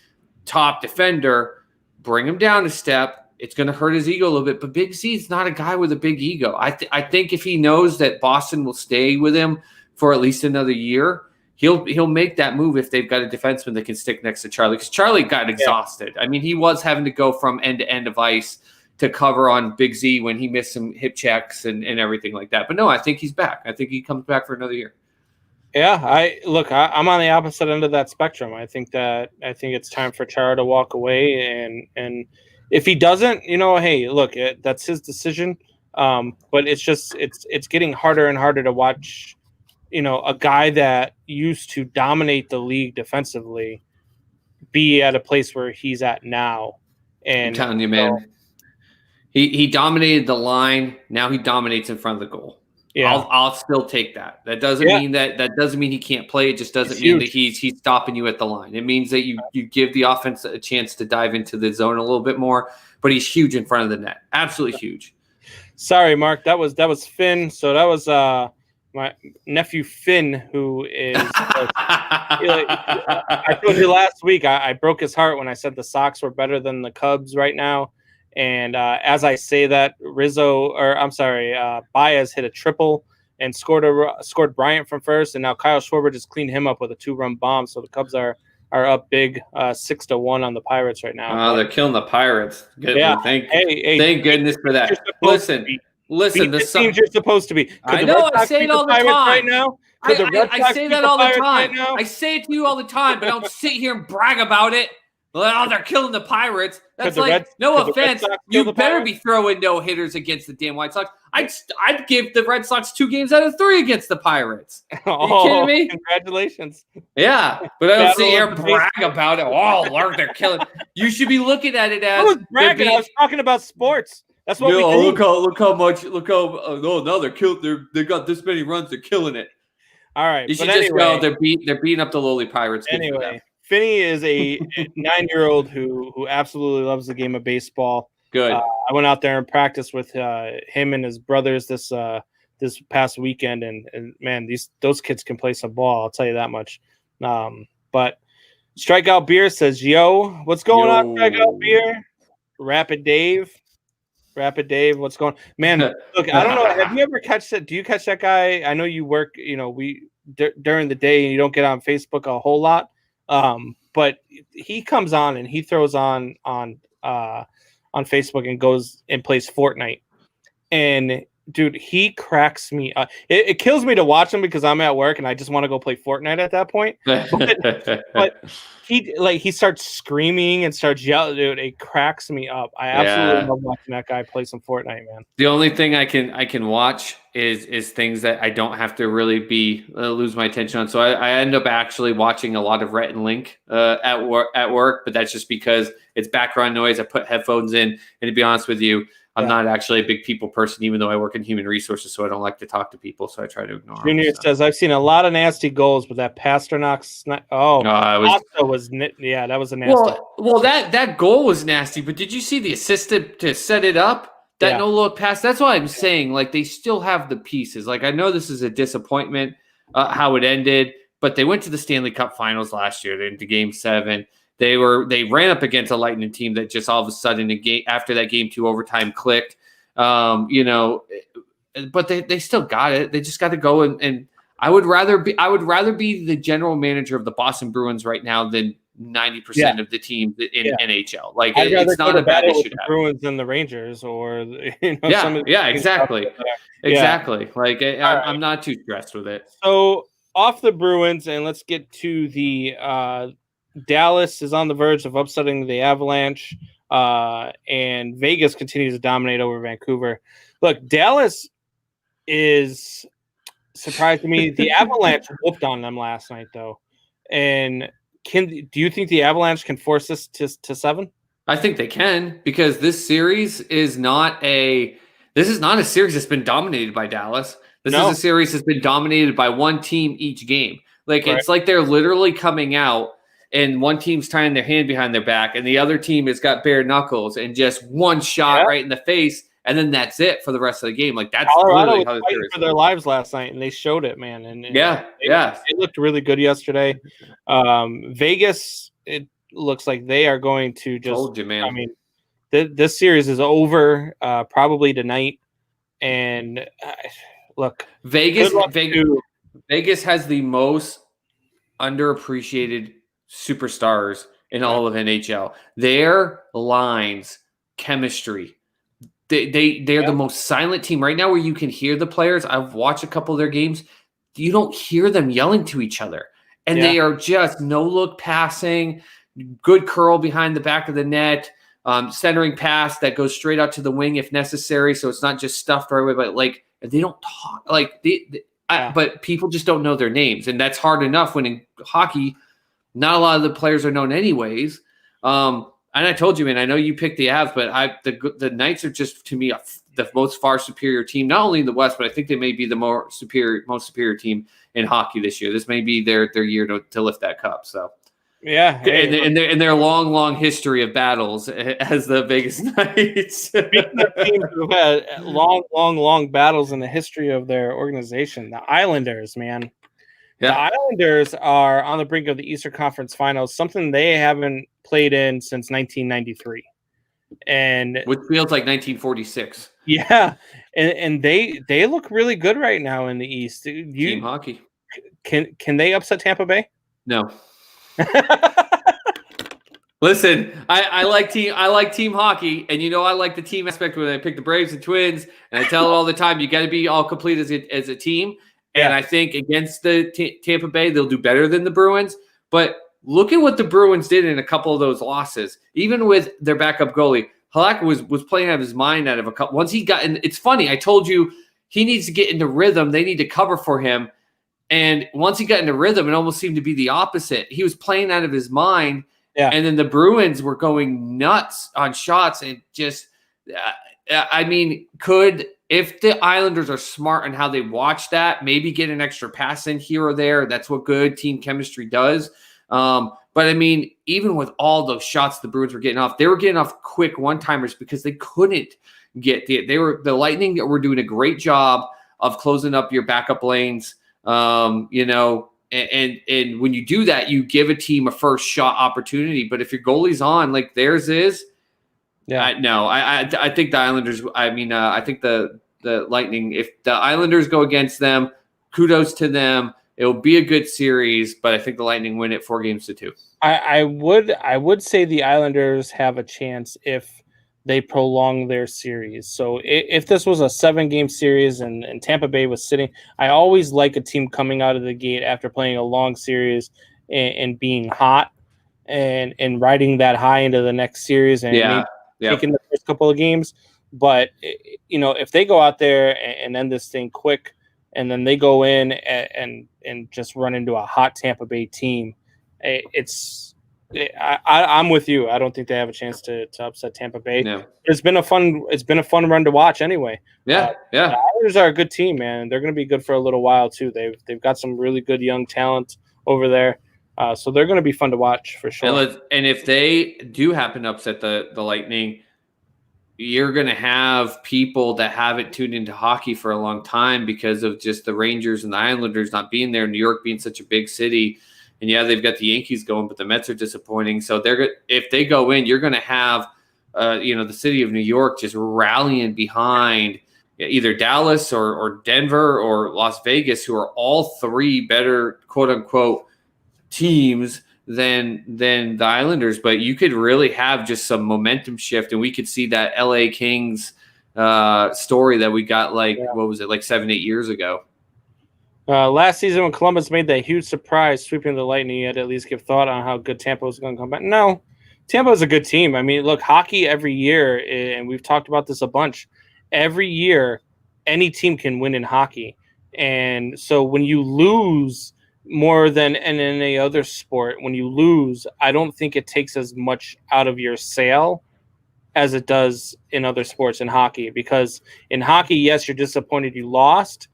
top defender, bring him down a step. It's going to hurt his ego a little bit. But Big Z is not a guy with a big ego. I think if he knows that Boston will stay with him for at least another year, he'll make that move if they've got a defenseman that can stick next to Charlie. Because Charlie got exhausted. I mean, he was having to go from end to end of ice to cover on Big Z when he missed some hip checks and everything like that. But no, I think he's back. I think he comes back for another year. Yeah, I'm on the opposite end of that spectrum. I think it's time for Chara to walk away, and if he doesn't, hey, look, that's his decision. But it's getting harder and harder to watch, a guy that used to dominate the league defensively be at a place where he's at now. And I'm telling you, man, he dominated the line. Now he dominates in front of the goal. Yeah, I'll still take that. That doesn't mean that doesn't mean he can't play. It just doesn't mean that he's stopping you at the line. It means that you give the offense a chance to dive into the zone a little bit more. But he's huge in front of the net. Absolutely huge. Sorry, Mark. That was Finn. So that was my nephew Finn, who is. I told you last week I broke his heart when I said the Sox were better than the Cubs right now. And as I say that, Baez hit a triple and scored Bryant from first, and now Kyle Schwarber just cleaned him up with a 2-run bomb. So the Cubs are up big, 6-1 on the Pirates right now. Oh, they're killing the Pirates. Good. Yeah. Well, thank Hey, goodness for that. Listen. Beat the teams you're supposed to be. Could I know. I say it all the time. Right now? I say that all the time. I say it to you all the time, but I don't sit here and brag about it. Oh, they're killing the Pirates. That's like, no offense, you better be throwing no hitters against the damn White Sox. I'd give the Red Sox 2 games out of 3 against the Pirates. Are you kidding me? Congratulations. Yeah, but I don't sit here and brag about it. Oh, they're killing. You should be looking at it as. I was bragging. I was talking about sports. That's what we do. Look how now they're killed. They got this many runs. They're killing it. All right. You should just know they're beating up the lowly Pirates. Anyway, Finney is a 9-year-old who absolutely loves the game of baseball. Good. I went out there and practiced with him and his brothers this past weekend, and man, those kids can play some ball. I'll tell you that much. But Strikeout Beer says, "Yo, what's going on, Strikeout Beer? Rapid Dave, what's going on? Man, look, I don't know. Have you ever catch that? Do you catch that guy? I know you work, during the day and you don't get on Facebook a whole lot. But he comes on and he throws on Facebook and goes and plays Fortnite. And dude, he cracks me up. It kills me to watch him because I'm at work and I just want to go play Fortnite at that point. But he starts screaming and starts yelling. Dude, it cracks me up. I absolutely love watching that guy play some Fortnite, man. The only thing I can watch is things that I don't have to really lose my attention on. So I end up actually watching a lot of Rhett and Link at work, but that's just because it's background noise. I put headphones in, and to be honest with you, I'm not actually a big people person, even though I work in human resources, so I don't like to talk to people, so I try to ignore them. Junior says, I've seen a lot of nasty goals, but that Pasternak that was a nasty. Well, that goal was nasty, but did you see the assist to set it up? That no-look pass? That's why I'm saying, like, they still have the pieces. Like, I know this is a disappointment how it ended, but they went to the Stanley Cup Finals last year. They're into Game 7. They ran up against a Lightning team that just all of a sudden after that Game 2 overtime clicked, but they still got it. They just got to go and I would rather be the general manager of the Boston Bruins right now than 90% of the teams in NHL. Like it's not a bad issue to have. Bruins than the Rangers or exactly. Like I'm not too stressed with it. So off the Bruins and let's get to the Dallas is on the verge of upsetting the Avalanche, and Vegas continues to dominate over Vancouver. Look, Dallas is surprising me. The Avalanche whooped on them last night, though. And do you think the Avalanche can force this to 7? I think they can, because this series is not a series that's been dominated by Dallas. This is a series that's been dominated by one team each game. Like It's like they're literally coming out and one team's tying their hand behind their back and the other team has got bare knuckles and just one shot right in the face, and then that's it for the rest of the game. Like that's Colorado literally was how fighting for their lives last night, and they showed it, man. And they looked really good yesterday. Vegas, it looks like they are going to just. Told you, man. I mean, this series is over probably tonight, and look, Vegas has the most underappreciated superstars in all of NHL. Their lines, chemistry. They're the most silent team right now where you can hear the players. I've watched a couple of their games. You don't hear them yelling to each other. And they are just no-look passing, good curl behind the back of the net, centering pass that goes straight out to the wing if necessary, so it's not just stuffed right away, but like they don't talk. Like but people just don't know their names, and that's hard enough when in hockey not a lot of the players are known anyways. And I told you, man, I know you picked the Avs, but the Knights are just, to me, the most far superior team, not only in the West, but I think they may be the most superior team in hockey this year. This may be their year to lift that cup. So, and their long history of battles as the Vegas Knights. Speaking of teams who had long battles in the history of their organization, the Islanders, man. Yeah. The Islanders are on the brink of the Eastern Conference Finals, something they haven't played in since 1993. And which feels like 1946. Yeah. and they look really good right now in the East. Team hockey. Can they upset Tampa Bay? No. Listen, I like team hockey, and I like the team aspect when I pick the Braves and Twins, and I tell it all the time. You got to be all complete as a team. And I think against the Tampa Bay, they'll do better than the Bruins. But look at what the Bruins did in a couple of those losses, even with their backup goalie. Halak was playing out of his mind out of a couple. Once he got in, it's funny. I told you he needs to get into rhythm. They need to cover for him. And once he got into rhythm, it almost seemed to be the opposite. He was playing out of his mind. Yeah. And then the Bruins were going nuts on shots. And just, if the Islanders are smart in how they watch that, maybe get an extra pass in here or there. That's what good team chemistry does. But even with all those shots the Bruins were getting off, they were getting off quick one-timers because they couldn't get the Lightning were doing a great job of closing up your backup lanes. And when you do that, you give a team a first shot opportunity. But if your goalie's on like theirs is, I think the Islanders. I think the Lightning. If the Islanders go against them, kudos to them. It'll be a good series, but I think the Lightning win it 4-2. I would say the Islanders have a chance if they prolong their series. So if this was a 7-game series and Tampa Bay was sitting, I always like a team coming out of the gate after playing a long series and being hot and riding that high into the next series and taking the first couple of games. But if they go out there and end this thing quick, and then they go in and just run into a hot Tampa Bay team, I'm with you. I don't think they have a chance to upset Tampa Bay. No. It's been a fun run to watch anyway. The Islanders are a good team, man. They're going to be good for a little while too. They've got some really good young talent over there. So they're going to be fun to watch for sure. And if they do happen to upset the Lightning, you're going to have people that haven't tuned into hockey for a long time because of just the Rangers and the Islanders not being there, New York being such a big city. And they've got the Yankees going, but the Mets are disappointing. So if they go in, you're going to have, the city of New York just rallying behind either Dallas or Denver or Las Vegas, who are all three better, quote unquote, teams than the Islanders. But you could really have just some momentum shift, and we could see that LA Kings story that we got what was it, 7-8 years ago. Last season when Columbus made that huge surprise sweeping the Lightning, you had to at least give thought on how good Tampa was going to come back. No, Tampa is a good team. Look, hockey every year, and we've talked about this a bunch, every year any team can win in hockey. And so when you lose more than in any other sport, when you lose, I don't think it takes as much out of your sail as it does in other sports in hockey. Because in hockey, yes, you're disappointed you lost,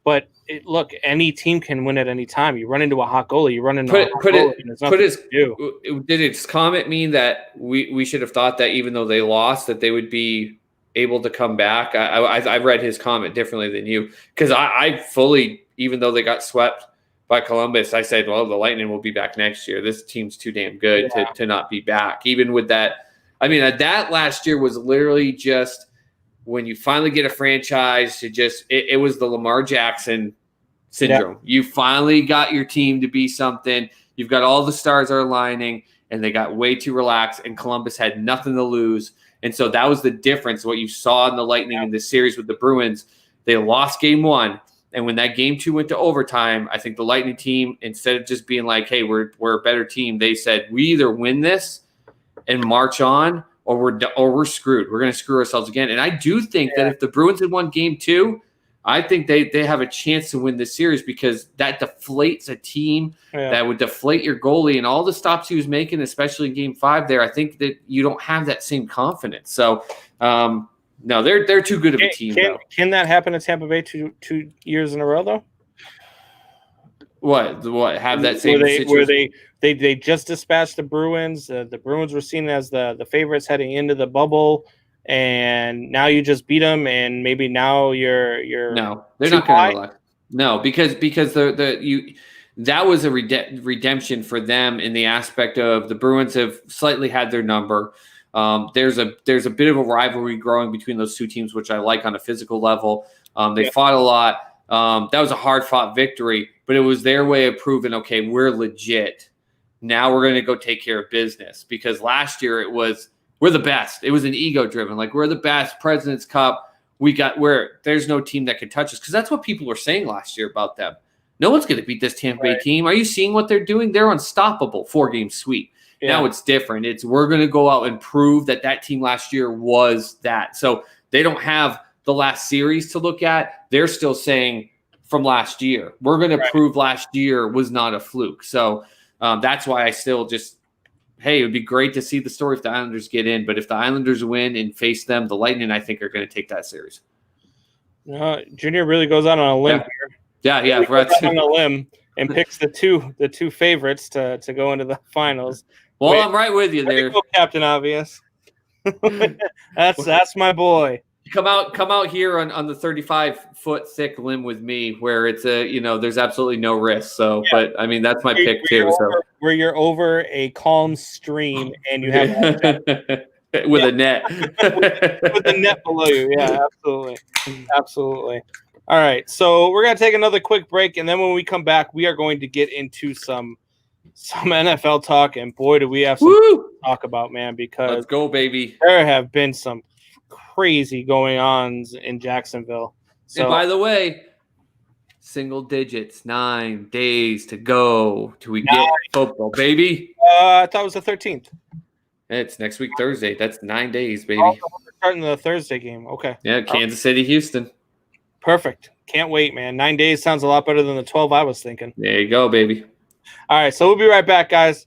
but look, any team can win at any time. You run into a hot goalie, you run into a hot goalie. Did its comment mean that we should have thought that even though they lost, that they would be able to come back? I've read his comment differently than you, because I fully, even though they got swept by Columbus, I said, well, the Lightning will be back next year. This team's too damn good to not be back. Even with that, that last year was literally just when you finally get a franchise to it was the Lamar Jackson syndrome. Yep. You finally got your team to be something. You've got all the stars are aligning, and they got way too relaxed, and Columbus had nothing to lose. And so that was the difference. What you saw in the Lightning in this series with the Bruins, they lost game 1. And when that game 2 went to overtime, I think the Lightning team, instead of just being like, hey, we're a better team, they said, we either win this and march on, or we're screwed. We're going to screw ourselves again. And I do think that if the Bruins had won game 2, I think they have a chance to win this series, because that deflates a team. That would deflate your goalie, and all the stops he was making, especially in game 5 there. I think that you don't have that same confidence. So, no, they're too good of a team, though. Can that happen in Tampa Bay two years in a row, though? What have that same situation? Where they just dispatched the Bruins. The Bruins were seen as the favorites heading into the bubble, and now you just beat them, and maybe now you're no, they're not going to relax. No, because that was a redemption for them in the aspect of the Bruins have slightly had their number. There's a bit of a rivalry growing between those two teams, which I like on a physical level. They fought a lot. That was a hard-fought victory, but it was their way of proving, okay, we're legit. Now we're going to go take care of business, because last year it was, we're the best. It was an ego-driven, like, we're the best, President's Cup. There's no team that can touch us, because that's what people were saying last year about them. No one's going to beat this Tampa Bay team. Are you seeing what they're doing? They're unstoppable. 4-game sweep. Yeah. Now it's different. We're going to go out and prove that team last year was that. So they don't have the last series to look at. They're still saying from last year, we're going to prove last year was not a fluke. So that's why I still just, hey, it would be great to see the story if the Islanders get in. But if the Islanders win and face them, the Lightning, I think, are going to take that series. Junior really goes out on a limb here. Yeah. On a limb and picks the two favorites to go into the finals. Well, I'm right with you there, Captain Obvious. That's my boy. Come out here on the 35-foot thick limb with me, where it's there's absolutely no risk. So, but I mean, that's my pick too. Where you're over a calm stream and you have with a net, with a net below you. Yeah, absolutely. All right, so we're gonna take another quick break, and then when we come back, we are going to get into some NFL talk, and boy, do we have some to talk about, man, because let's go, baby. There have been some crazy going-ons in Jacksonville. So, and by the way, single digits, 9 days to go till we get football, baby. I thought it was the 13th. It's next week, Thursday. That's 9 days, baby. Oh, we're starting the Thursday game. Okay. Yeah, Kansas City, Houston. Perfect. Can't wait, man. 9 days sounds a lot better than the 12 I was thinking. There you go, baby. All right, so we'll be right back, guys.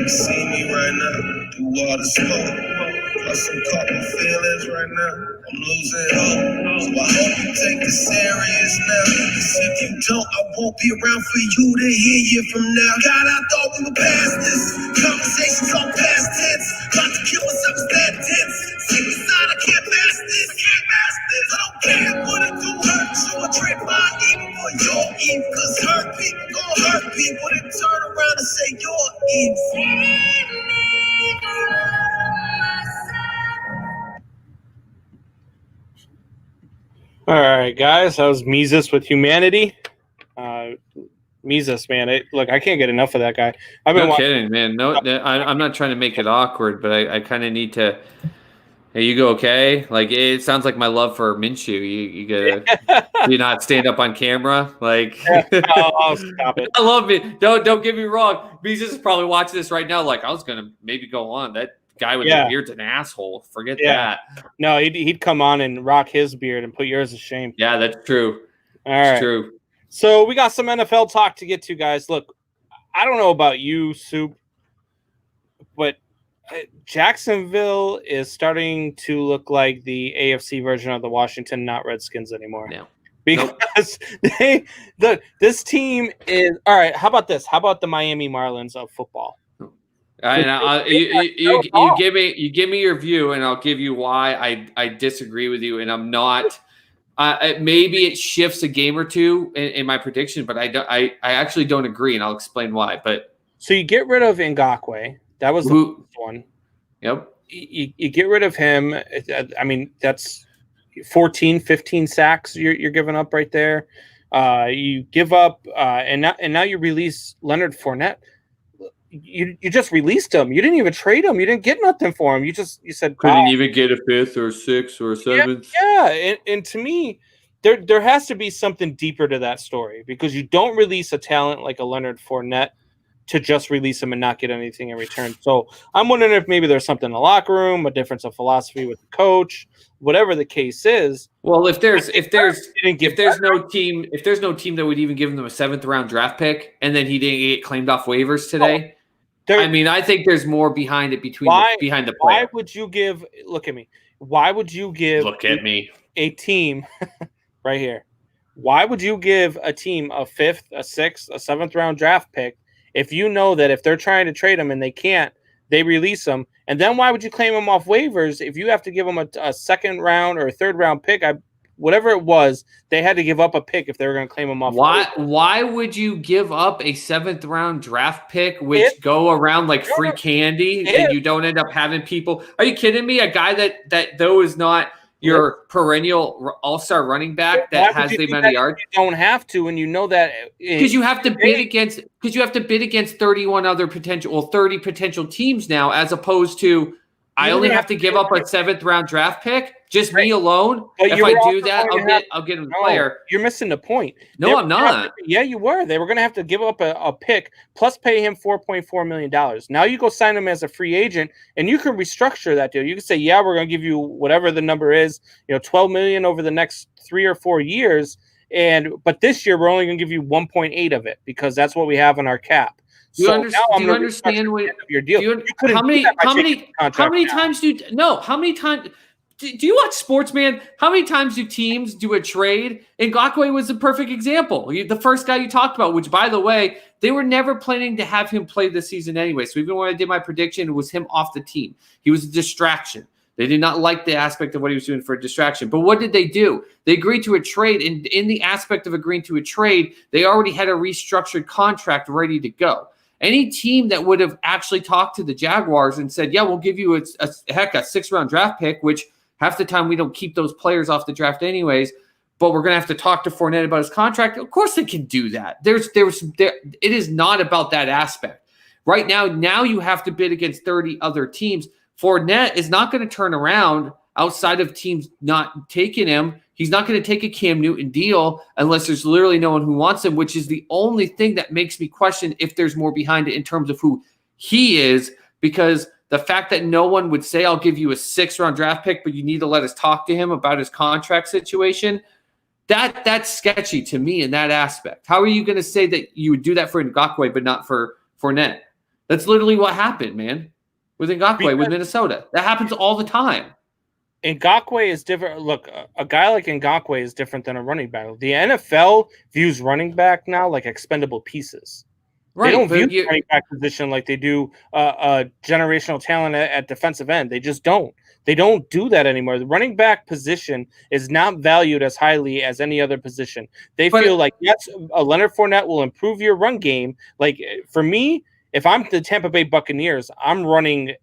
See me right now, through all the smoke. Plus I'm caught my feelings right now. I'm losing hope. So I hope you take this serious now. Cause if you don't, I won't be around for you to hear you from now. God, I thought we were past this. Conversations all past tense. About to kill myself, is that tense. Sick inside, I can't mask this. I don't care what it do, hurt you or trip my evil for your evil. Cause hurt people gon' hurt people, then turn around and say you're evil. All right, guys. That was Mesus with Humanity. Mesus, man. Look, I can't get enough of that guy. No kidding, man. No, I'm not trying to make it awkward, but I kind of need to. Hey, you go okay? Like, it sounds like my love for Minshew. You gotta, do you not stand up on camera? Like, I'll stop it. I love it. Don't get me wrong. Mesus is probably watching this right now. Like, I was gonna maybe go on. That guy with the beard's an asshole. Forget that. No, he'd come on and rock his beard and put yours to shame. Yeah, that's true. All right. It's true. So we got some NFL talk to get to, guys. Look, I don't know about you, Soup, but Jacksonville is starting to look like the AFC version of the Washington not Redskins anymore. No. Because this team is – all right, how about this? How about the Miami Marlins of football? You give me your view, and I'll give you why I disagree with you, and I'm not maybe it shifts a game or two in my prediction, but I actually don't agree, and I'll explain why. But so you get rid of Ngakoue. That was the first one. Yep. You get rid of him. I mean, that's 14, 15 sacks you're giving up right there. You give up, and now you release Leonard Fournette. You just released him. You didn't even trade him. You didn't get nothing for him. You said couldn't even get a 5th or a 6th or a 7th. Yeah. And to me, there has to be something deeper to that story, because you don't release a talent like a Leonard Fournette to just release him and not get anything in return. So I'm wondering if maybe there's something in the locker room, a difference of philosophy with the coach, whatever the case is. Well, if there's no team that would even give him a 7th round draft pick, and then he didn't get claimed off waivers today, I think there's more behind it behind the player. Why would you give? Look at me. Why would you give? Look at me. A team right here. Why would you give a team a 5th, a 6th, a 7th round draft pick if you know that if they're trying to trade them and they can't, they release them? And then why would you claim them off waivers if you have to give them a 2nd round or a 3rd round pick? Whatever it was, they had to give up a pick if they were going to claim them off. Why would you give up a 7th round draft pick, which go around like free candy, and you don't end up having people? Are you kidding me? A guy that though is not your perennial all-star running back that has the amount of yards. You don't have to, and you know that because you have to bid against 31 other 30 potential teams now, as opposed to I only have to give up a 7th round draft pick, just me alone. But if I do that, I'll get a player. You're missing the point. No, I'm not. Yeah, you were. They were going to have to give up a pick plus pay him $4.4 million. Now you go sign him as a free agent, and you can restructure that deal. You can say, yeah, we're going to give you whatever the number is, $12 million over the next 3 or 4 years, but this year we're only going to give you 1.8 of it because that's what we have in our cap. Do you understand what your deal? How many times do you watch sports, man? How many times do teams do a trade? And Ngakoue was a perfect example. The first guy you talked about, which, by the way, they were never planning to have him play this season anyway. So even when I did my prediction, it was him off the team. He was a distraction. They did not like the aspect of what he was doing for a distraction. But what did they do? They agreed to a trade. And in the aspect of agreeing to a trade, they already had a restructured contract ready to go. Any team that would have actually talked to the Jaguars and said, yeah, we'll give you a 6th round draft pick, which half the time we don't keep those players off the draft anyways, but we're going to have to talk to Fournette about his contract. Of course they can do that. It is not about that aspect. Right now you have to bid against 30 other teams. Fournette is not going to turn around outside of teams not taking him. He's not going to take a Cam Newton deal unless there's literally no one who wants him, which is the only thing that makes me question if there's more behind it in terms of who he is, because the fact that no one would say, I'll give you a 6th round draft pick, but you need to let us talk to him about his contract situation, that's sketchy to me in that aspect. How are you going to say that you would do that for Ngakoue but not for Fournette? That's literally what happened, man, with Ngakoue with Minnesota. That happens all the time. Ngakoue is different. Look, a guy like Ngakoue is different than a running back. The NFL views running back now like expendable pieces. Right, they don't view the running back position like they do generational talent at defensive end. They just don't. They don't do that anymore. The running back position is not valued as highly as any other position. They feel like, yes, Leonard Fournette will improve your run game. Like, for me, if I'm the Tampa Bay Buccaneers, I'm running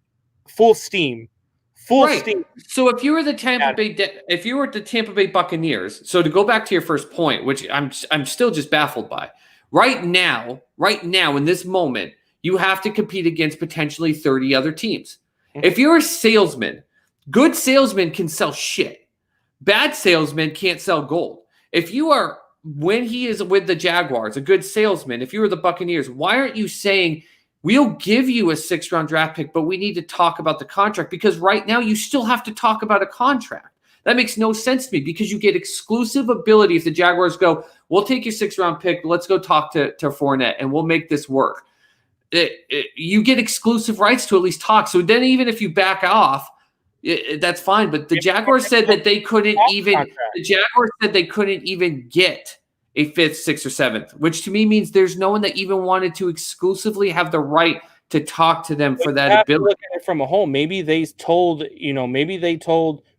full steam. Steam. So if you were the Tampa Bay Buccaneers, so to go back to your first point, which I'm still just baffled by, right now in this moment, you have to compete against potentially 30 other teams. Mm-hmm. If you're a salesman, good salesmen can sell shit. Bad salesmen can't sell gold. If you are, when he is with the Jaguars, a good salesman, if you were the Buccaneers, why aren't you saying, we'll give you a 6th round draft pick, but we need to talk about the contract? Because right now you still have to talk about a contract. That makes no sense to me because you get exclusive ability if the Jaguars go, we'll take your 6th round pick, let's go talk to Fournette and we'll make this work. You get exclusive rights to at least talk. So then even if you back off, that's fine. But the Jaguars said that they couldn't even get a 5th, 6th, or 7th, which to me means there's no one that even wanted to exclusively have the right to talk to them for that ability. Look at it from a whole. Maybe they told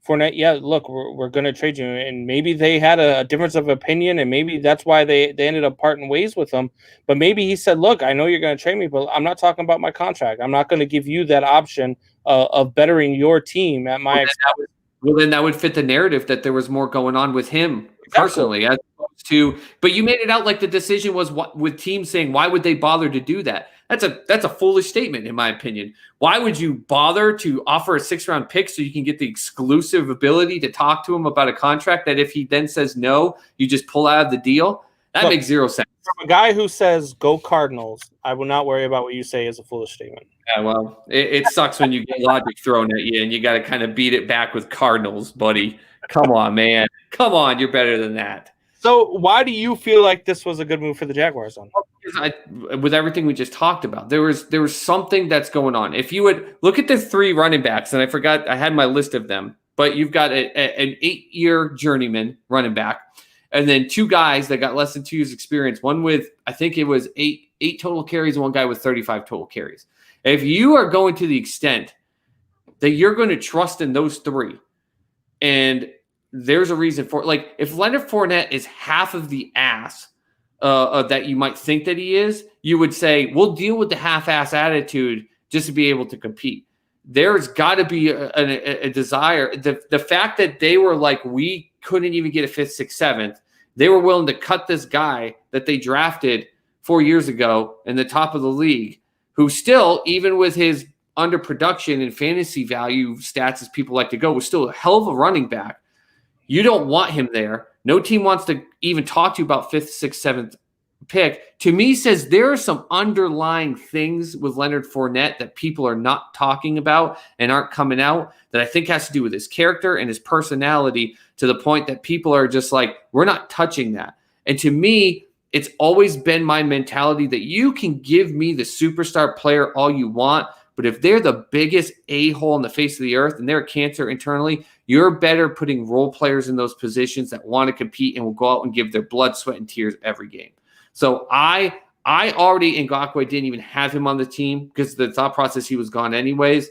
Fournette, yeah, look, we're going to trade you. And maybe they had a difference of opinion, and maybe that's why they ended up parting ways with him. But maybe he said, look, I know you're going to trade me, but I'm not talking about my contract. I'm not going to give you that option of bettering your team at my expense. Well, then that would fit the narrative that there was more going on with him personally, as opposed to. But you made it out like the decision was with teams saying, why would they bother to do that? That's a foolish statement, in my opinion. Why would you bother to offer a 6th round pick so you can get the exclusive ability to talk to him about a contract that if he then says no, you just pull out of the deal? That Look, makes zero sense. From a guy who says "Go Cardinals," I will not worry about what you say is a foolish statement. Yeah, well, it sucks when you get logic thrown at you and you got to kind of beat it back with Cardinals, buddy. Come on, man. Come on, you're better than that. So why do you feel like this was a good move for the Jaguars then? With everything we just talked about, there was something that's going on. If you would look at the 3 running backs, and I forgot I had my list of them, but you've got an 8-year journeyman running back, and then 2 guys that got less than 2 years experience. One with, I think it was eight total carries, and one guy with 35 total carries. If you are going to the extent that you're going to trust in those 3, and there's a reason for it. Like if Leonard Fournette is half of the ass that you might think that he is, you would say, we'll deal with the half-ass attitude just to be able to compete. There's got to be a desire. The fact that they were like, we couldn't even get a 5th, 6th, 7th, they were willing to cut this guy that they drafted 4 years ago in the top of the league, who still, even with his underproduction and fantasy value stats as people like to go, was still a hell of a running back. You don't want him there. No team wants to even talk to you about 5th, 6th, 7th pick. To me, says there are some underlying things with Leonard Fournette that people are not talking about and aren't coming out that I think has to do with his character and his personality, to the point that people are just like, we're not touching that. And to me, it's always been my mentality that you can give me the superstar player all you want, but if they're the biggest a-hole in the face of the earth and they're a cancer internally, you're better putting role players in those positions that want to compete and will go out and give their blood, sweat, and tears every game. So I already, Ngakoue, didn't even have him on the team because the thought process, he was gone anyways.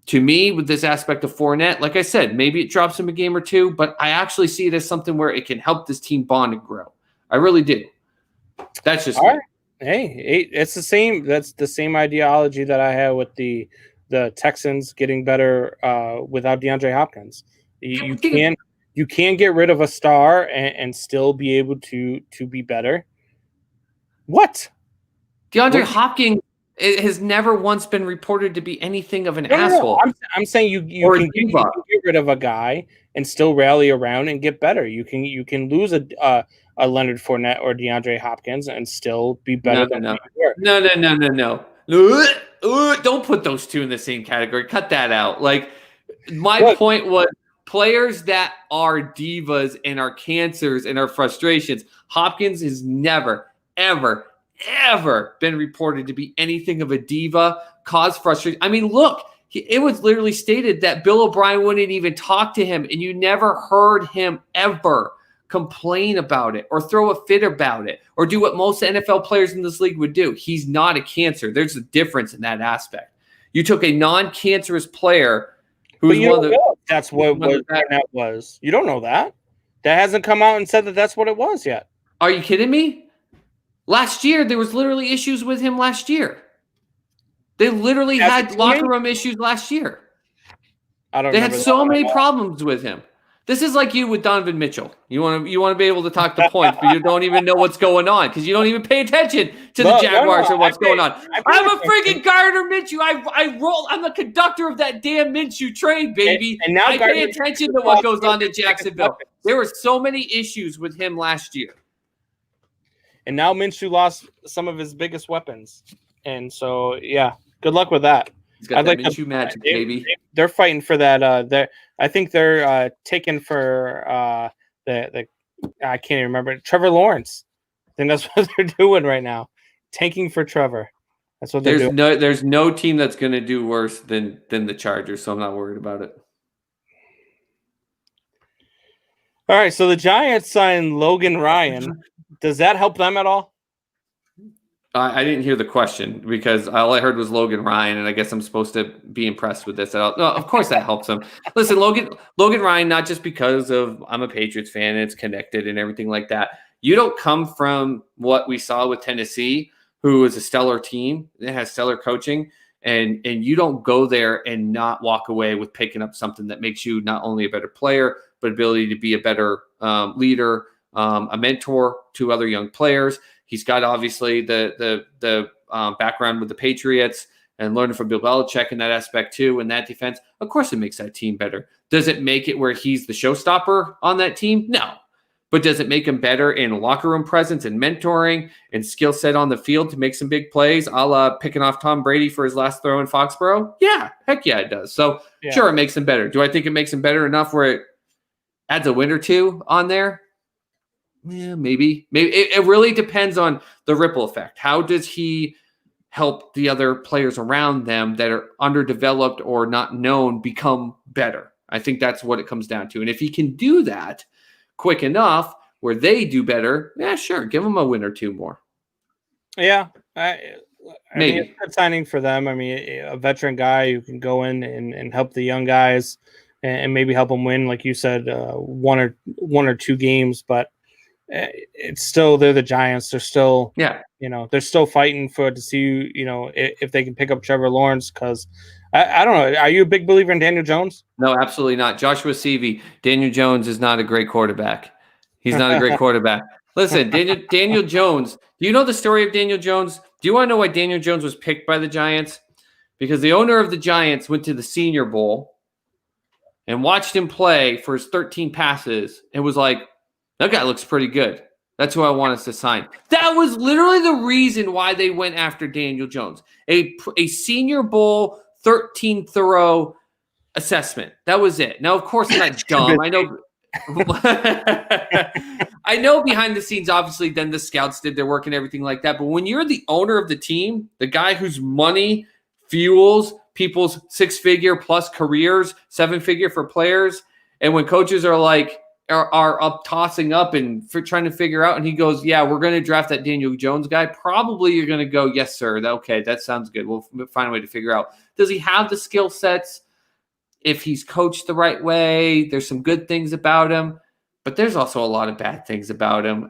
To me, with this aspect of Fournette, like I said, maybe it drops him a game or 2, but I actually see it as something where it can help this team bond and grow. I really do. That's just all me. right. Hey, it's the same. That's the same ideology that I had with the Texans getting better without DeAndre Hopkins. You can get rid of a star and still be able to be better. What? DeAndre Hopkins has never once been reported to be anything of an asshole. No. I'm saying you can get rid of a guy and still rally around and get better. You can lose a Leonard Fournette or DeAndre Hopkins and still be better than you were. No. Don't put those 2 in the same category. Cut that out. Like, my point was players that are divas and are cancers and are frustrations. Hopkins has never, ever been reported to be anything of a diva, cause frustration. I mean, look, it was literally stated that Bill O'Brien wouldn't even talk to him, and you never heard him ever complain about it or throw a fit about it or do what most NFL players in this league would do. He's not a cancer. There's a difference in that aspect. You took a non-cancerous player who's one of the... That's what that was. You don't know that. That hasn't come out and said that that's what it was yet. Are you kidding me? Last year, there was literally issues with him last year. They literally had locker room issues last year. They had so many problems with him. This is like you with Donovan Mitchell. You want to be able to talk the points, but you don't even know what's going on because you don't even pay attention to the Jaguars or what's going on. I'm a freaking Gardner Minshew. I roll. I'm the conductor of that damn Minshew train, baby. And now I pay attention to what goes on in Jacksonville. There were so many issues with him last year. And now Minshew lost some of his biggest weapons. And so, yeah, good luck with that. He's got that Minshew magic, baby. They're fighting for that. I think they're taking for the I can't even remember. Trevor Lawrence. I think that's what they're doing right now. Tanking for Trevor. That's what they're doing. There's no team that's going to do worse than the Chargers, so I'm not worried about it. All right, so the Giants signed Logan Ryan. Does that help them at all? I didn't hear the question because all I heard was Logan Ryan, and I guess I'm supposed to be impressed with this. No, of course that helps him. Listen, Logan Ryan, not just because of I'm a Patriots fan and it's connected and everything like that. You don't come from what we saw with Tennessee, who is a stellar team that has stellar coaching, and you don't go there and not walk away with picking up something that makes you not only a better player, but ability to be a better leader, a mentor to other young players. He's got obviously the background with the Patriots and learning from Bill Belichick in that aspect too, in that defense. Of course, it makes that team better. Does it make it where he's the showstopper on that team? No. but does it make him better in locker room presence and mentoring and skill set on the field to make some big plays, a la picking off Tom Brady for his last throw in Foxborough? Yeah, heck yeah, it does. So sure, it makes him better. Do I think it makes him better enough where it adds a win or two on there? Yeah, maybe. It really depends on the ripple effect. How does he help the other players around them that are underdeveloped or not known become better? I think that's what it comes down to. And if he can do that quick enough where they do better, yeah, sure, give them a win or two more. Yeah, I Maybe. mean, it's a good signing for them. I mean, a veteran guy who can go in and help the young guys and maybe help them win, like you said, one or two games. But it's still, they're the Giants. They're still, they're still fighting to see, if they can pick up Trevor Lawrence. Because I don't know. Are you a big believer in Daniel Jones? No, absolutely not. Joshua Seavey, Daniel Jones is not a great quarterback. He's not a great quarterback. Listen, Daniel Jones. Do you know the story of Daniel Jones? Do you want to know why Daniel Jones was picked by the Giants? Because the owner of the Giants went to the Senior Bowl and watched him play for his 13 passes and was like, that guy looks pretty good. That's who I want us to sign. That was literally the reason why they went after Daniel Jones. A Senior Bowl 13 throw assessment. That was it. Now, of course, I'm not dumb. I know. I know behind the scenes, obviously, then the scouts did their work and everything like that. But when you're the owner of the team, the guy whose money fuels people's 6-figure plus careers, 7-figure for players, and when coaches are like, are up tossing up and trying to figure out, and he goes, yeah, we're going to draft that Daniel Jones guy. Probably you're going to go, yes, sir. Okay, that sounds good. We'll find a way to figure out. Does he have the skill sets? If he's coached the right way, there's some good things about him, but there's also a lot of bad things about him.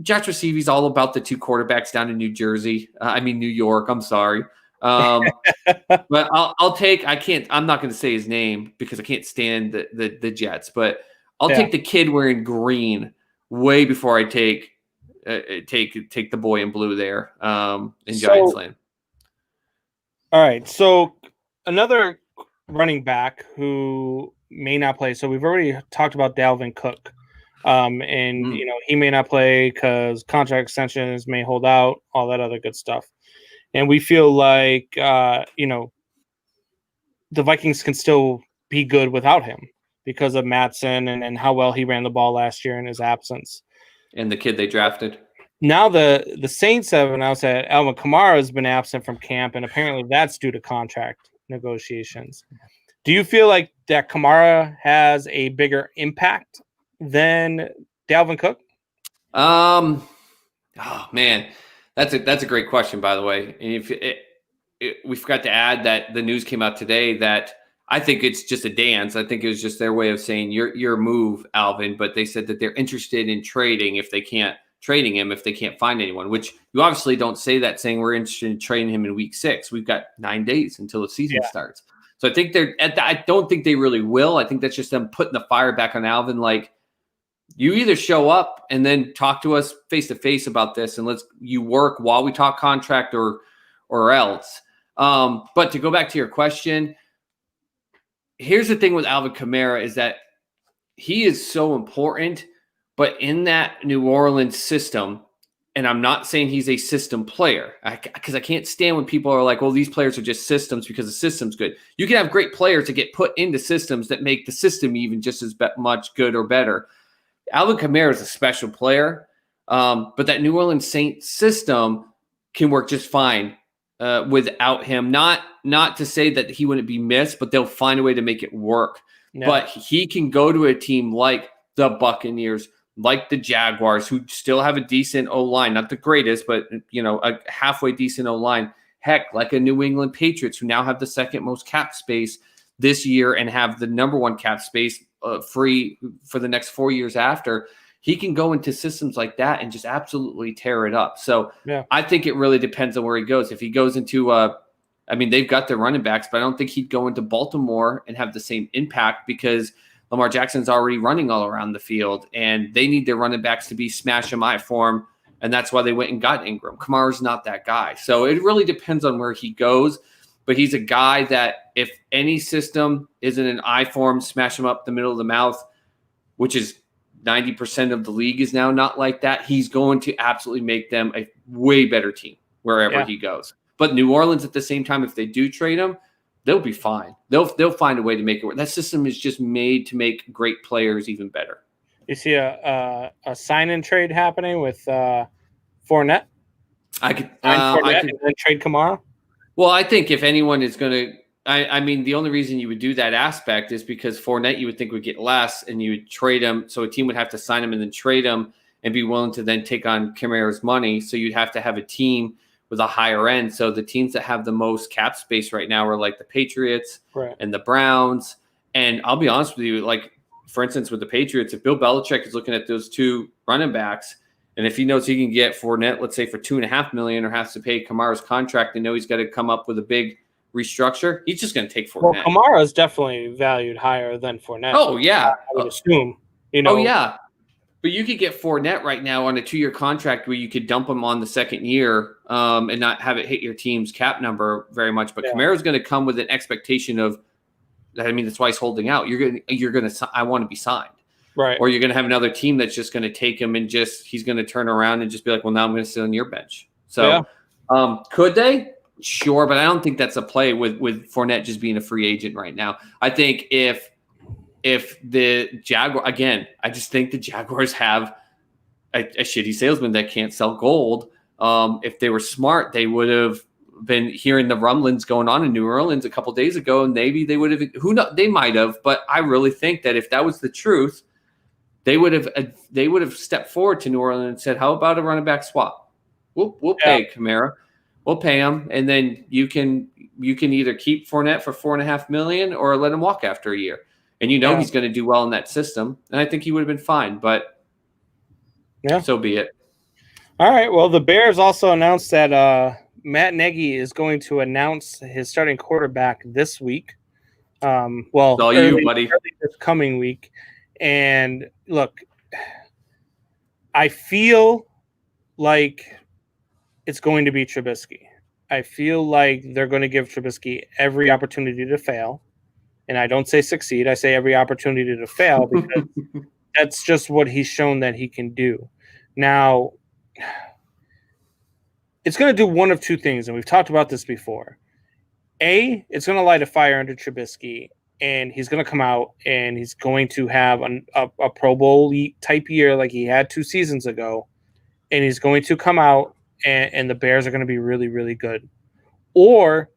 Joshua Seavey's all about the two quarterbacks down in New York. I'm sorry. But I'm not going to say his name because I can't stand the Jets, but I'll take the kid wearing green way before I take the boy in blue there in Giants land. All right. So another running back who may not play. So we've already talked about Dalvin Cook. He may not play because contract extensions may hold out, all that other good stuff. And we feel like, the Vikings can still be good without him because of Mattson and how well he ran the ball last year in his absence. And the kid they drafted. Now the Saints have announced that Alvin Kamara has been absent from camp, and apparently that's due to contract negotiations. Do you feel like that Kamara has a bigger impact than Dalvin Cook? Oh man, that's a great question, by the way. And we forgot to add that the news came out today that I think it's just a dance. I think it was just their way of saying your move, Alvin. But they said that they're interested in trading if they can't find anyone. Which you obviously don't say that saying we're interested in trading him in week 6. We've got 9 days until the season starts. So I think I don't think they really will. I think that's just them putting the fire back on Alvin. Like, you either show up and then talk to us face to face about this, and you work while we talk contract, or else. But to go back to your question, here's the thing with Alvin Kamara is that he is so important, but in that New Orleans system, and I'm not saying he's a system player because I can't stand when people are like, well, these players are just systems because the system's good. You can have great players that get put into systems that make the system even just as much good or better. Alvin Kamara is a special player, but that New Orleans Saints system can work just fine without him. Not to say that he wouldn't be missed, but they'll find a way to make it work. No. But he can go to a team like the Buccaneers, like the Jaguars, who still have a decent O-line, not the greatest, but a halfway decent O-line. Heck, like a New England Patriots, who now have the second most cap space this year and have the number 1 cap space free for the next 4 years after. He can go into systems like that and just absolutely tear it up. So I think it really depends on where he goes. If he goes into they've got their running backs, but I don't think he'd go into Baltimore and have the same impact because Lamar Jackson's already running all around the field, and they need their running backs to be smash em eye for him, and that's why they went and got Ingram. Kamara's not that guy. So it really depends on where he goes, but he's a guy that if any system isn't an eye for him, smash him up the middle of the mouth, which is 90% of the league is now not like that. He's going to absolutely make them a way better team wherever he goes. But New Orleans at the same time, if they do trade him, they'll be fine. They'll find a way to make it work. That system is just made to make great players even better. You see a sign-in trade happening with Fournette? I could and then trade Kamara? Well, I think if anyone is going to I mean, the only reason you would do that aspect is because Fournette you would think would get less, and you would trade him. So a team would have to sign him and then trade him and be willing to then take on Kamara's money. So you'd have to have a team with a higher end. So the teams that have the most cap space right now are like the Patriots and the Browns. And I'll be honest with you, like, for instance, with the Patriots, if Bill Belichick is looking at those two running backs, and if he knows he can get Fournette, let's say for $2.5 million, or has to pay Kamara's contract and know he's got to come up with a big restructure, he's just going to take Fournette. Well, Kamara is definitely valued higher than Fournette. Oh, yeah. I would assume. You know. Oh, yeah. But you could get Fournette right now on a 2-year contract where you could dump him on the second year and not have it hit your team's cap number very much. But Kamara's going to come with an expectation of, I mean, that's why he's holding out. You're going to, I want to be signed. Right. Or you're going to have another team that's just going to take him and he's going to turn around and just be like, well, now I'm going to sit on your bench. So could they? Sure. But I don't think that's a play with Fournette just being a free agent right now. I think if the Jaguar, again, I just think the Jaguars have a shitty salesman that can't sell gold. If they were smart, they would have been hearing the rumblings going on in New Orleans a couple of days ago, and maybe they would have, they might have, but I really think that if that was the truth, they would have stepped forward to New Orleans and said, how about a running back swap? We'll pay Kamara. We'll pay him, and then you can either keep Fournette for $4.5 million or let him walk after a year. And he's going to do well in that system, and I think he would have been fine. But so be it. All right. Well, the Bears also announced that Matt Nagy is going to announce his starting quarterback this week. Early this coming week. And look, I feel like it's going to be Trubisky. I feel like they're going to give Trubisky every opportunity to fail. And I don't say succeed. I say every opportunity to fail because that's just what he's shown that he can do. Now, it's going to do one of two things, and we've talked about this before. A, it's going to light a fire under Trubisky, and he's going to come out and he's going to have a Pro Bowl type year like he had 2 seasons ago, and he's going to come out and the Bears are going to be really, really good. Or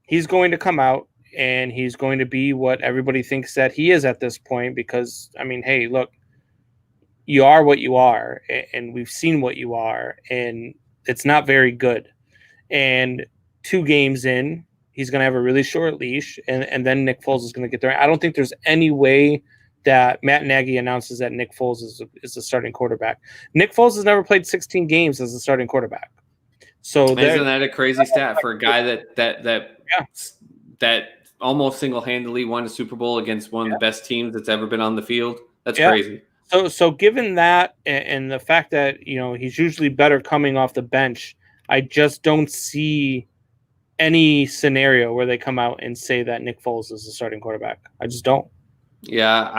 he's going to come out and he's going to be what everybody thinks that he is at this point because, I mean, hey, look, you are what you are, and we've seen what you are, and it's not very good. And 2 games in, he's going to have a really short leash, and then Nick Foles is going to get there. I don't think there's any way that Matt Nagy announces that Nick Foles is the starting quarterback. Nick Foles has never played 16 games as a starting quarterback. So isn't that a crazy stat for a guy that almost single-handedly won a Super Bowl against one of the best teams that's ever been on the field? That's crazy. So given that and the fact that, he's usually better coming off the bench, I just don't see any scenario where they come out and say that Nick Foles is the starting quarterback. I just don't. Yeah,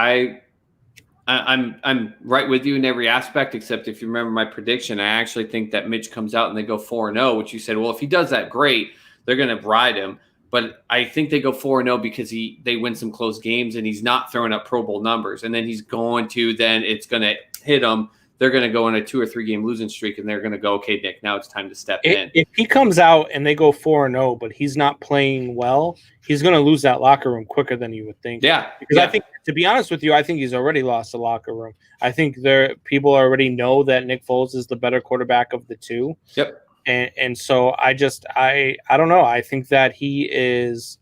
I'm right with you in every aspect, except if you remember my prediction, I actually think that Mitch comes out and they go 4-0, which you said, well, if he does that, great. They're going to ride him. But I think they go 4-0 because they win some close games and he's not throwing up Pro Bowl numbers. And then it's going to hit him. They're going to go on a 2 or 3 game losing streak, and they're going to go, okay, Nick, now it's time to step in. If he comes out and they go 4-0, but he's not playing well, he's going to lose that locker room quicker than you would think. Yeah. Because I think, to be honest with you, I think he's already lost the locker room. I think people already know that Nick Foles is the better quarterback of the 2. Yep. And so I don't know. I think that he is.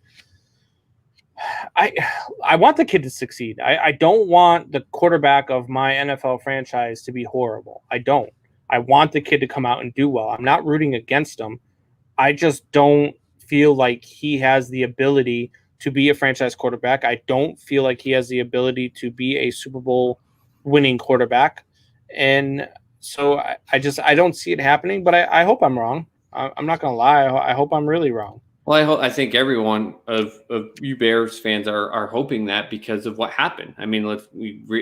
I want the kid to succeed. I don't want the quarterback of my NFL franchise to be horrible. I don't. I want the kid to come out and do well. I'm not rooting against him. I just don't feel like he has the ability to be a franchise quarterback. I don't feel like he has the ability to be a Super Bowl winning quarterback. And so I don't see it happening, but I hope I'm wrong. I'm not going to lie. I hope I'm really wrong. Well, I think everyone of you Bears fans are hoping that because of what happened. I mean,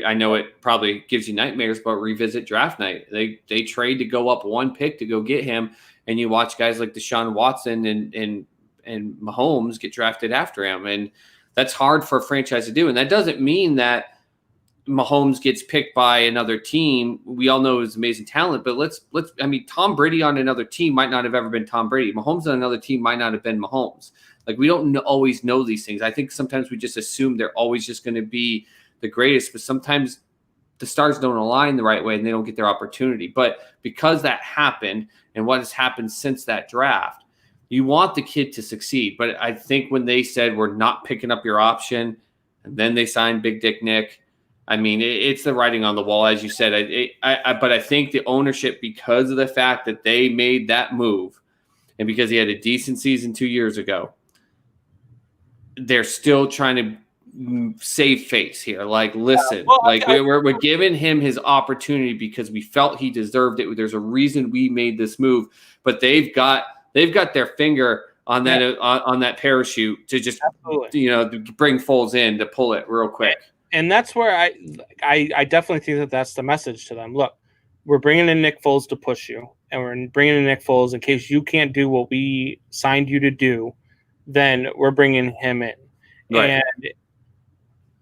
I know it probably gives you nightmares, but revisit draft night. They trade to go up one pick to go get him, and you watch guys like Deshaun Watson and Mahomes get drafted after him, and that's hard for a franchise to do. And that doesn't mean that Mahomes gets picked by another team. We all know he's amazing talent, but I mean, Tom Brady on another team might not have ever been Tom Brady. Mahomes on another team might not have been Mahomes. Like, we don't always know these things. I think sometimes we just assume they're always just going to be the greatest, but sometimes the stars don't align the right way and they don't get their opportunity. But because that happened and what has happened since that draft, you want the kid to succeed. But I think when they said, we're not picking up your option, and then they signed Big Dick Nick, I mean, it's the writing on the wall, as you said. But I think the ownership, because of the fact that they made that move and because he had a decent season 2 years ago, they're still trying to save face here. Like, listen, we're giving him his opportunity because we felt he deserved it. There's a reason we made this move, but they've got their finger on that on that parachute to just bring Foles in to pull it real quick. And that's where I definitely think that's the message to them. Look, we're bringing in Nick Foles to push you, and we're bringing in Nick Foles in case you can't do what we signed you to do, then we're bringing him in. Right. And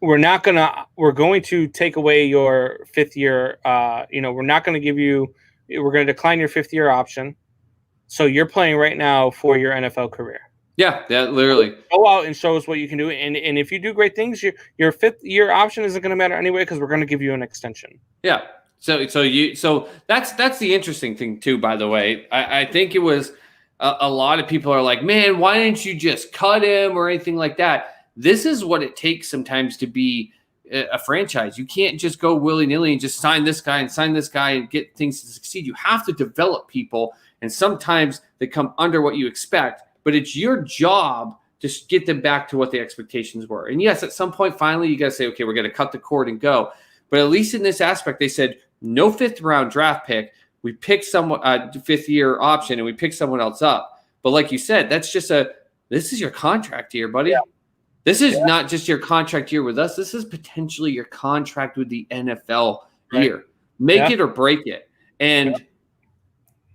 we're going to take away your fifth year. We're not going to we're going to decline your fifth year option. So you're playing right now for your NFL career. Yeah, literally. Go out and show us what you can do, and if you do great things, your fifth year option isn't going to matter anyway because we're going to give you an extension. Yeah. So that's the interesting thing too. By the way, I think it was a lot of people are like, man, why didn't you just cut him or anything like that? This is what it takes sometimes to be a franchise. You can't just go willy-nilly and just sign this guy and get things to succeed. You have to develop people, and sometimes they come under what you expect. But it's your job to get them back to what the expectations were. And yes, at some point, finally, you got to say, okay, we're going to cut the cord and go. But at least in this aspect, they said no fifth round draft pick. We picked someone fifth year option and we picked someone else up. But like you said, that's just this is your contract year, buddy. Yeah. This is not just your contract year with us. This is potentially your contract with the NFL year. Make it or break it. And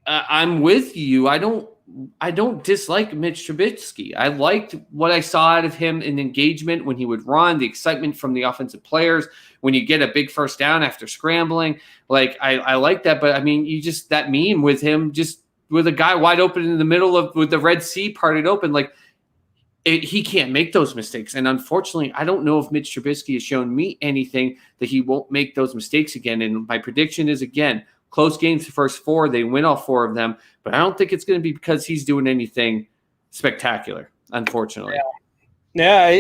I'm with you. I don't dislike Mitch Trubisky. I liked what I saw out of him in engagement when he would run, the excitement from the offensive players, when you get a big first down after scrambling. Like, I like that. But, I mean, that meme with him just with a guy wide open in the middle with the Red Sea parted open, like, he can't make those mistakes. And unfortunately, I don't know if Mitch Trubisky has shown me anything that he won't make those mistakes again. And my prediction is, again, close games the first four. They win all four of them. But I don't think it's going to be because he's doing anything spectacular, unfortunately. Yeah,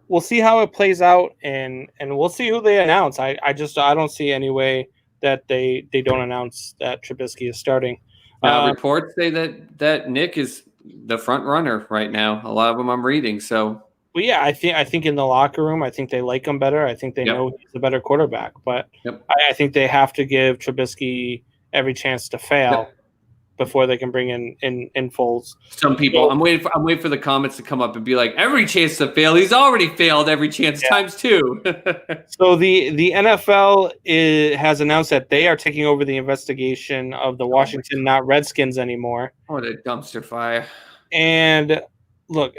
we'll see how it plays out, and we'll see who they announce. I don't see any way that they don't announce that Trubisky is starting. Reports say that Nick is the front runner right now. A lot of them I'm reading. So, well, yeah, I think in the locker room, I think they like him better. I think they know he's a better quarterback, but I think they have to give Trubisky every chance to fail before they can bring in Foles. Some people, I'm waiting for the comments to come up and be like, every chance to fail. He's already failed every chance times two. So the NFL has announced that they are taking over the investigation of the Washington not Redskins anymore. What a dumpster fire! And look,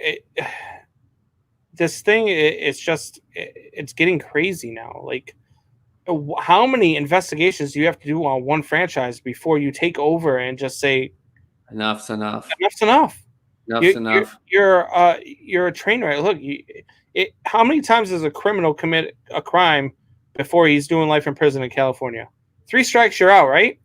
this thing, it's getting crazy now. Like, how many investigations do you have to do on one franchise before you take over and just say enough's enough? Enough's enough. Enough's enough. You're a train wreck. Look, how many times does a criminal commit a crime before he's doing life in prison in California? 3 strikes, you're out, right?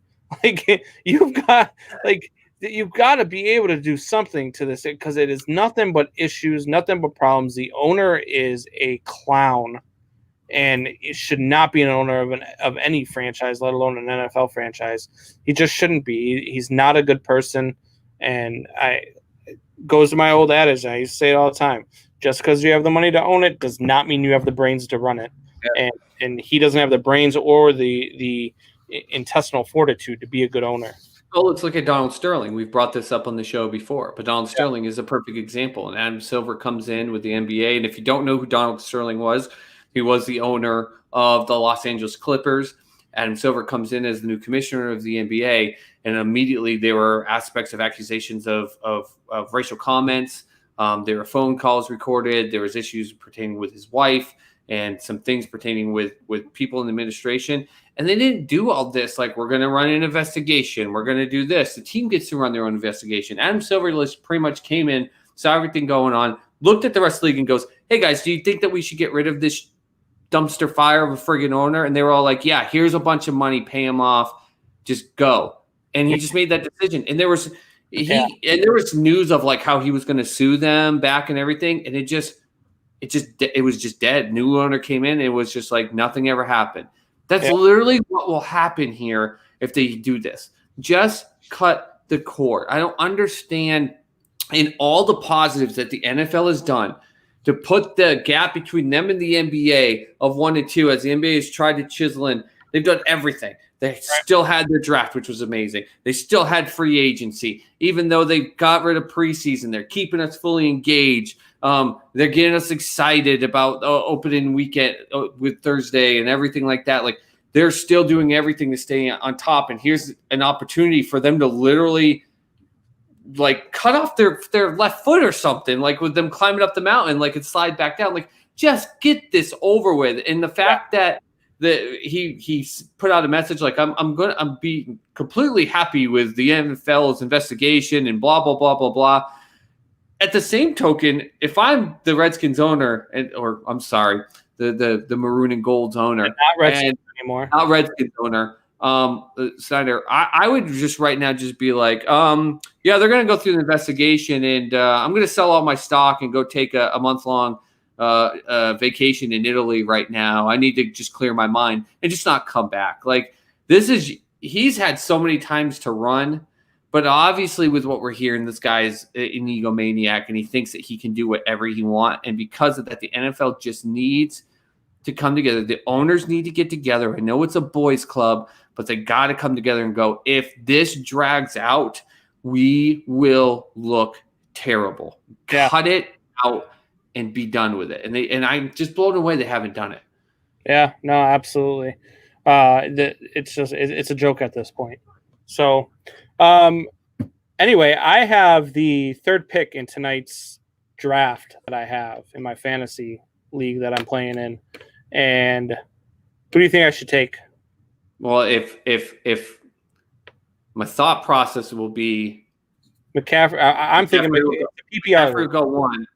Like, you've got to be able to do something to this, because it is nothing but issues, nothing but problems. The owner is a clown. And it should not be an owner of any franchise, let alone an NFL franchise. He just shouldn't be. He's not a good person. And goes to my old adage. I used to say it all the time. Just because you have the money to own it does not mean you have the brains to run it. Yeah. And he doesn't have the brains or the intestinal fortitude to be a good owner. Oh, let's look at Donald Sterling. We've brought this up on the show before, but Donald Sterling is a perfect example. And Adam Silver comes in with the NBA. And if you don't know who Donald Sterling was, he was the owner of the Los Angeles Clippers. Adam Silver comes in as the new commissioner of the NBA. And immediately there were aspects of accusations of racial comments. There were phone calls recorded. There was issues pertaining with his wife and some things pertaining with people in the administration. And they didn't do all this like, we're going to run an investigation. We're going to do this. The team gets to run their own investigation. Adam Silver just pretty much came in, saw everything going on, looked at the rest of the league and goes, hey, guys, do you think that we should get rid of this dumpster fire of a friggin' owner? And they were all like, yeah, here's a bunch of money. Pay him off. Just go. And he just made that decision. And there was news of like how he was going to sue them back and everything. And it was just dead. New owner came in. It was just like nothing ever happened. That's literally what will happen here if they do this. Just cut the cord. I don't understand in all the positives that the NFL has done to put the gap between them and the NBA of 1 and 2 as the NBA has tried to chisel in. They've done everything. They still had their draft, which was amazing. They still had free agency, even though they got rid of preseason. They're keeping us fully engaged. They're getting us excited about opening weekend with Thursday and everything like that. Like, they're still doing everything to stay on top. And here's an opportunity for them to literally like cut off their left foot or something, like with them climbing up the mountain, like it slide back down. Like, just get this over with. And the fact that he put out a message like, I'm be completely happy with the NFL's investigation and blah, blah, blah, blah, blah. At the same token, if I'm the Redskins owner, the Maroon and Gold's owner, not Redskins anymore, not Redskins owner, Snyder, I would just right now just be like, yeah, they're going to go through the investigation, and I'm going to sell all my stock and go take a month-long vacation in Italy right now. I need to just clear my mind and just not come back. Like, he's had so many times to run. But obviously, with what we're hearing, this guy is an egomaniac, and he thinks that he can do whatever he wants. And because of that, the NFL just needs to come together. The owners need to get together. I know it's a boys' club, but they got to come together and go, if this drags out, we will look terrible. Yeah. Cut it out and be done with it. And I'm just blown away they haven't done it. Yeah, no, absolutely. It's a joke at this point. So, anyway, I have the third pick in tonight's draft that I have in my fantasy league that I'm playing in. And who do you think I should take? Well, if my thought process will be McCaffrey, I'm thinking PPR. McCaffrey go 1,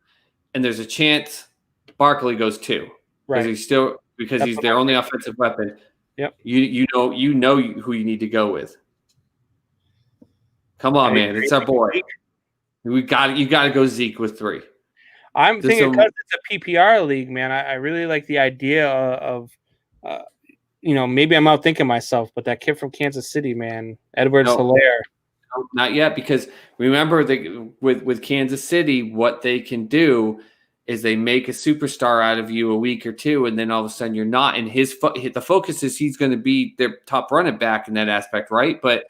and there's a chance Barkley goes 2. Right. He's their only offensive weapon. Yep. You know who you need to go with. Come on, man. It's our boy. You got to go Zeke with 3. I'm thinking because it's a PPR league, man. I really like the idea of maybe I'm outthinking myself, but that kid from Kansas City, man, Edwards-Helaire. No, not yet, because remember with Kansas City, what they can do is they make a superstar out of you a week or 2, and then all of a sudden you're not. And the focus is he's going to be their top running back in that aspect, right? But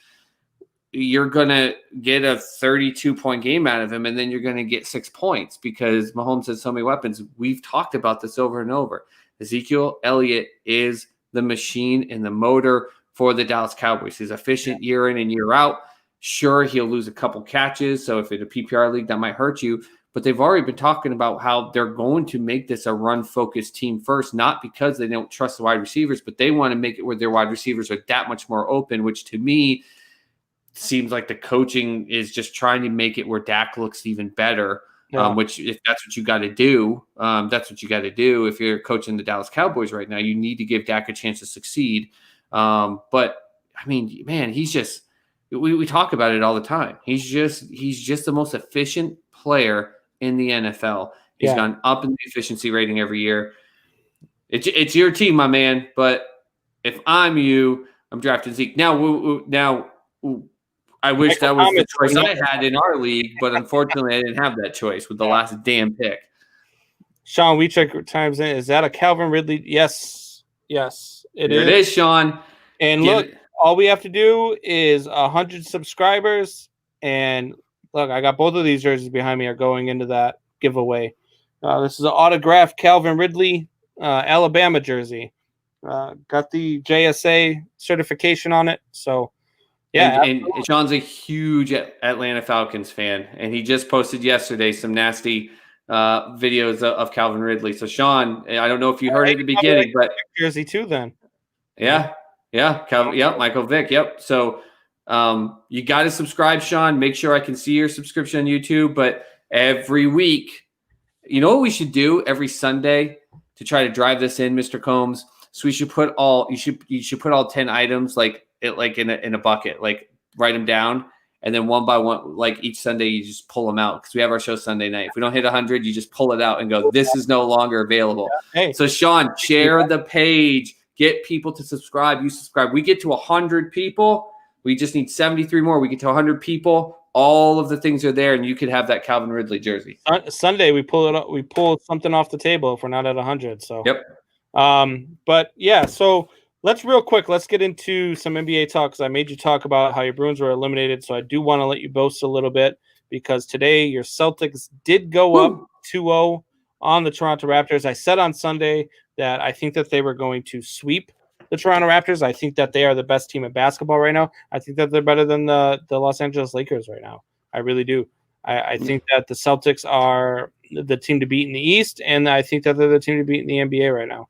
you're going to get a 32-point game out of him, and then you're going to get 6 points because Mahomes has so many weapons. We've talked about this over and over. Ezekiel Elliott is the machine and the motor for the Dallas Cowboys. He's efficient year in and year out. Sure, he'll lose a couple catches, so if it's a PPR league, that might hurt you. But they've already been talking about how they're going to make this a run-focused team first, not because they don't trust the wide receivers, but they want to make it where their wide receivers are that much more open, which to me – seems like the coaching is just trying to make it where Dak looks even better, which if that's what you got to do, that's what you got to do. If you're coaching the Dallas Cowboys right now, you need to give Dak a chance to succeed. But I mean, man, he's just, we talk about it all the time. He's just the most efficient player in the NFL. He's gone up in the efficiency rating every year. It's your team, my man. But if I'm you, I'm drafting Zeke. Now, I wish that was the choice I had in our league, but unfortunately I didn't have that choice with the last damn pick. Sean Weechek chimes in. Is that a Calvin Ridley? Yes, it is. It is, Sean. And look, all we have to do is 100 subscribers, and look, I got both of these jerseys behind me are going into that giveaway. This is an autographed Calvin Ridley Alabama jersey. Got the JSA certification on it, so yeah. And Sean's a huge Atlanta Falcons fan, and he just posted yesterday some nasty videos of Calvin Ridley. So Sean, I don't know if you heard at the beginning, but jersey too then. Yeah, Calvin, yep, Michael Vick, yep. So you got to subscribe, Sean. Make sure I can see your subscription on YouTube. But every week, you know what we should do every Sunday to try to drive this in, Mr. Combs? So we should put you should put all 10 items like in a bucket, like write them down, and then one by one, like each Sunday you just pull them out because we have our show Sunday night. If we don't hit 100, you just pull it out and go, this is no longer available. Hey. So Sean, share the page. Get people to subscribe. You subscribe. We get to 100 people. We just need 73 more. We get to 100 people. All of the things are there, and you could have that Calvin Ridley jersey. Sunday, we pull it up. We pull something off the table if we're not at 100. So yep. But yeah. So let's get into some NBA talk because I made you talk about how your Bruins were eliminated. So I do want to let you boast a little bit because today your Celtics did go up 2-0 on the Toronto Raptors. I said on Sunday that I think that they were going to sweep the Toronto Raptors. I think that they are the best team in basketball right now. I think that they're better than the Los Angeles Lakers right now. I really do. I think that the Celtics are the team to beat in the East, and I think that they're the team to beat in the NBA right now.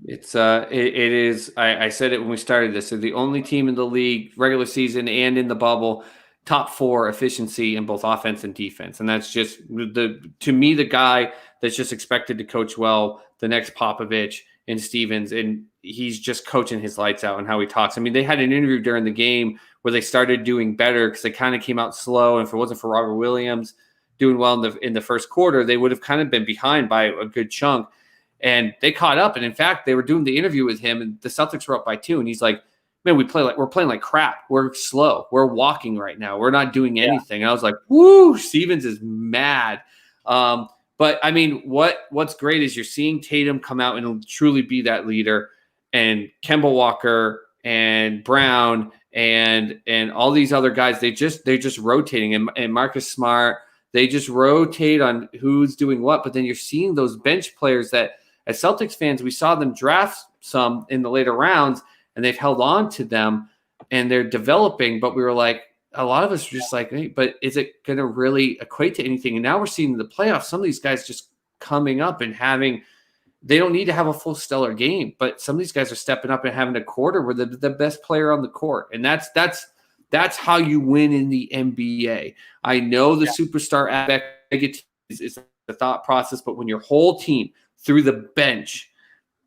It is. I said it when we started this. They're the only team in the league, regular season and in the bubble, top 4 efficiency in both offense and defense. And that's just to me, the guy that's just expected to coach well, the next Popovich and Stevens, and he's just coaching his lights out and how he talks. I mean, they had an interview during the game where they started doing better because they kind of came out slow. And if it wasn't for Robert Williams doing well in the first quarter, they would have kind of been behind by a good chunk. And they caught up. And in fact, they were doing the interview with him, and the Celtics were up by 2. And he's like, man, we're playing like crap. We're slow. We're walking right now. We're not doing anything. And I was like, woo, Stevens is mad. But I mean, what's great is you're seeing Tatum come out and truly be that leader, and Kemba Walker and Brown and all these other guys. They're just rotating, and Marcus Smart. They just rotate on who's doing what. But then you're seeing those bench players that, as Celtics fans, we saw them draft some in the later rounds, and they've held on to them, and they're developing. But we were like, a lot of us were just like, hey, but is it going to really equate to anything? And now we're seeing in the playoffs, some of these guys just coming up and they don't need to have a full stellar game, but some of these guys are stepping up and having a quarter where they're the best player on the court. And that's how you win in the NBA. I know the superstar aspect is the thought process, but when your whole team through the bench,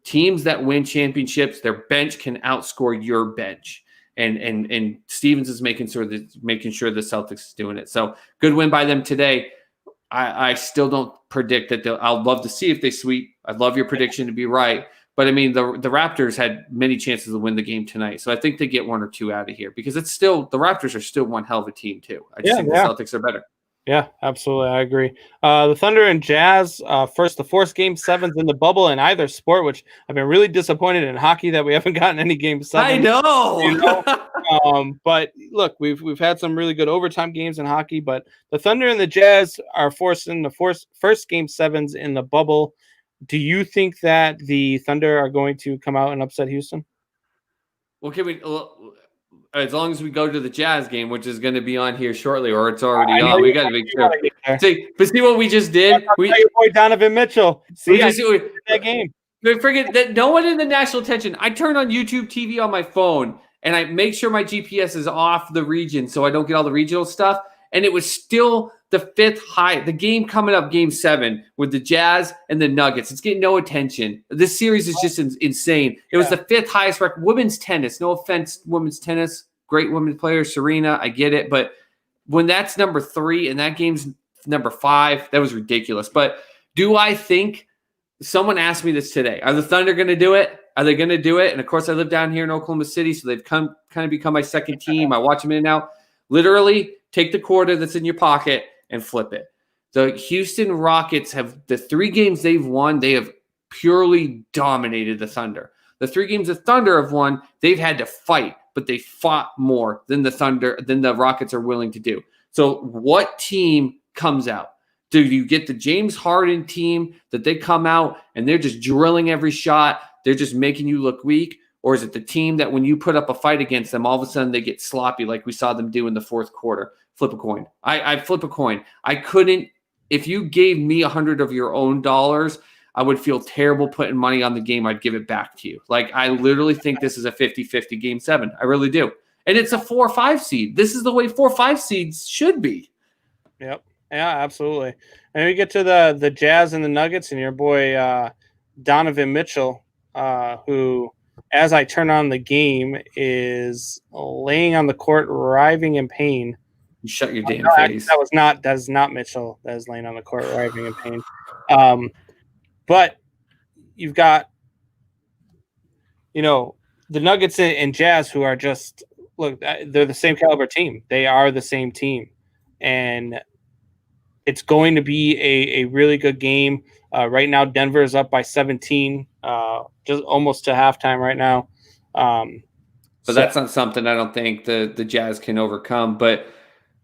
teams that win championships, their bench can outscore your bench. And Stevens is making sure the Celtics is doing it. So good win by them today. I still don't predict that I'll love to see if they sweep. I'd love your prediction to be right. But I mean, the Raptors had many chances to win the game tonight. So I think they get 1 or 2 out of here because the Raptors are still one hell of a team too. I just think the Celtics are better. Yeah, absolutely. I agree. The Thunder and Jazz, the first game 7s in the bubble in either sport, which I've been really disappointed in hockey that we haven't gotten any game 7s. I know. You know? But look, we've had some really good overtime games in hockey, but the Thunder and the Jazz are forcing the first game 7s in the bubble. Do you think that the Thunder are going to come out and upset Houston? Well, as long as we go to the Jazz game, which is going to be on here shortly, or it's already on, we got to make sure. See what we just did? Your boy Donovan Mitchell. That game. Forget that no one in the national attention. I turn on YouTube TV on my phone, and I make sure my GPS is off the region so I don't get all the regional stuff. And it was still the 5th high. The game coming up, game 7, with the Jazz and the Nuggets. It's getting no attention. This series is just insane. It was the 5th highest record. Women's tennis. No offense, women's tennis. Great women players, Serena. I get it. But when that's number 3 and that game's number 5, that was ridiculous. But do I think someone asked me this today? Are the Thunder going to do it? Are they going to do it? And of course, I live down here in Oklahoma City, so they've kind of become my second team. I watch them in and out. Literally, take the quarter that's in your pocket and flip it. The Houston Rockets have the 3 games they've won. They have purely dominated the Thunder. The 3 games the Thunder have won, they've had to fight. But but they fought more than the Rockets are willing to do. So what team comes out? Do you get the James Harden team that they come out and they're just drilling every shot? They're just making you look weak? Or is it the team that when you put up a fight against them, all of a sudden they get sloppy like we saw them do in the fourth quarter? Flip a coin. I flip a coin. I couldn't. If you gave me 100 of your own dollars, I would feel terrible putting money on the game. I'd give it back to you. Like, I literally think this is a 50-50 game 7. I really do. And it's a 4 or 5 seed. This is the way 4 or 5 seeds should be. Yep. Yeah, absolutely. And we get to the Jazz and the Nuggets, and your boy Donovan Mitchell, who, as I turn on the game, is laying on the court, writhing in pain. You shut your damn face. That is not Mitchell that is laying on the court, writhing in pain. But you've got, the Nuggets and Jazz, who are just, look, they're the same caliber team. They are the same team. And it's going to be a really good game. Right now, Denver is up by 17, just almost to halftime right now. But that's not something I don't think the Jazz can overcome. But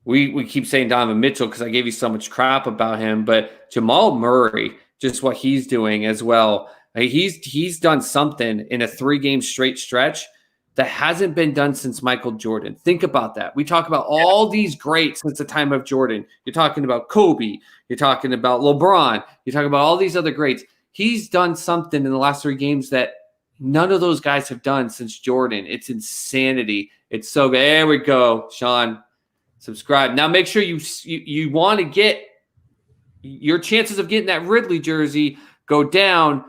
we keep saying Donovan Mitchell because I gave you so much crap about him. But Jamal Murray, just what he's doing as well. He's done something in a 3-game straight stretch that hasn't been done since Michael Jordan. Think about that. We talk about all these greats since the time of Jordan. You're talking about Kobe. You're talking about LeBron. You're talking about all these other greats. He's done something in the last 3 games that none of those guys have done since Jordan. It's insanity. It's so good. There we go, Sean. Subscribe. Now make sure you want to get your chances of getting that Ridley jersey go down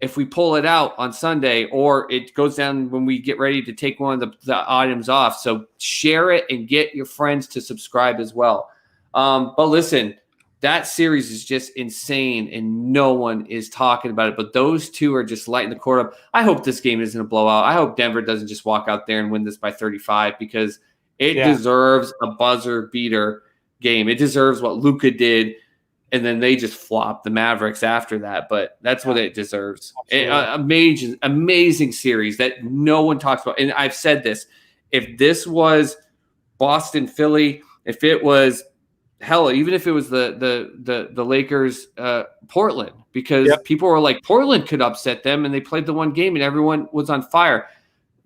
if we pull it out on Sunday, or it goes down when we get ready to take one of the items off. So share it and get your friends to subscribe as well. But listen, that series is just insane and no one is talking about it. But those two are just lighting the court up. I hope this game isn't a blowout. I hope Denver doesn't just walk out there and win this by 35 because it deserves a buzzer beater game. It deserves what Luka did. And then they just flopped the Mavericks after that. But that's what it deserves. Amazing series that no one talks about. And I've said this. If this was Boston, Philly, if it was, hell, even if it was the Lakers, Portland, because people were like, Portland could upset them. And they played the one game and everyone was on fire.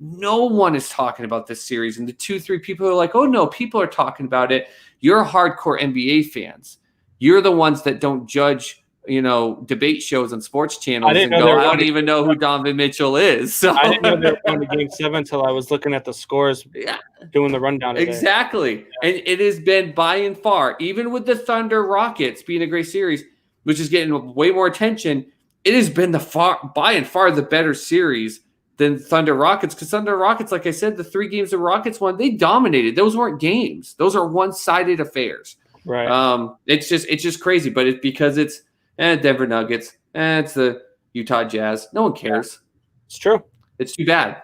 No one is talking about this series. And the 2-3 people are like, oh, no, people are talking about it. You're hardcore NBA fans. You're the ones that don't judge, debate shows on sports channels and go, I don't even know who Donovan Mitchell is. So I didn't know they were going to game 7 until I was looking at the scores, doing the rundown today. Exactly. And it has been by and far, even with the Thunder Rockets being a great series, which is getting way more attention, it has been by and far the better series than Thunder Rockets. Because Thunder Rockets, like I said, the 3 games the Rockets won, they dominated. Those weren't games. Those are one-sided affairs. Right. It's just crazy, but it's because it's Denver Nuggets, it's the Utah Jazz. No one cares. It's true. It's too bad.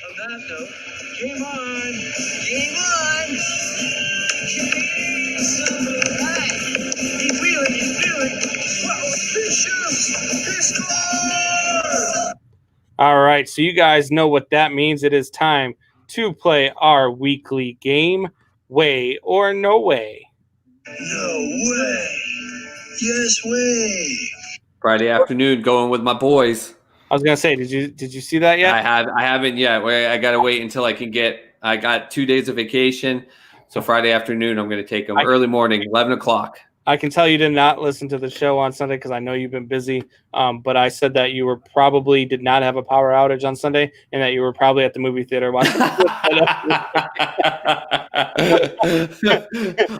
On that note, game on! Game on! He's wheeling, he's feeling. Whoa, he shoots! He scores! All right, so you guys know what that means. It is time to play our weekly game. Way or no way? No way. Yes way. Friday afternoon, going with my boys. I was gonna say, did you see that yet? I haven't yet. I gotta wait until I got 2 days of vacation. So Friday afternoon, I'm gonna take them early morning, 11 o'clock. I can tell you did not listen to the show on Sunday because I know you've been busy. But I said that you were probably did not have a power outage on Sunday and that you were probably at the movie theater watching. I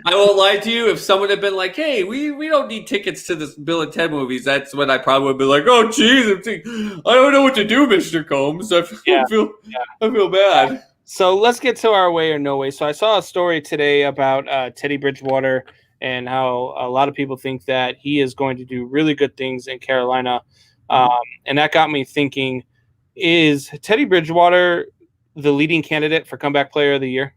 won't lie to you. If someone had been like, hey, we don't need tickets to this Bill and Ted movies, that's when I probably would be like, oh, geez, I don't know what to do, Mr. Combs. I feel bad. So let's get to our way or no way. So I saw a story today about Teddy Bridgewater and how a lot of people think that he is going to do really good things in Carolina. And that got me thinking, is Teddy Bridgewater the leading candidate for comeback player of the year?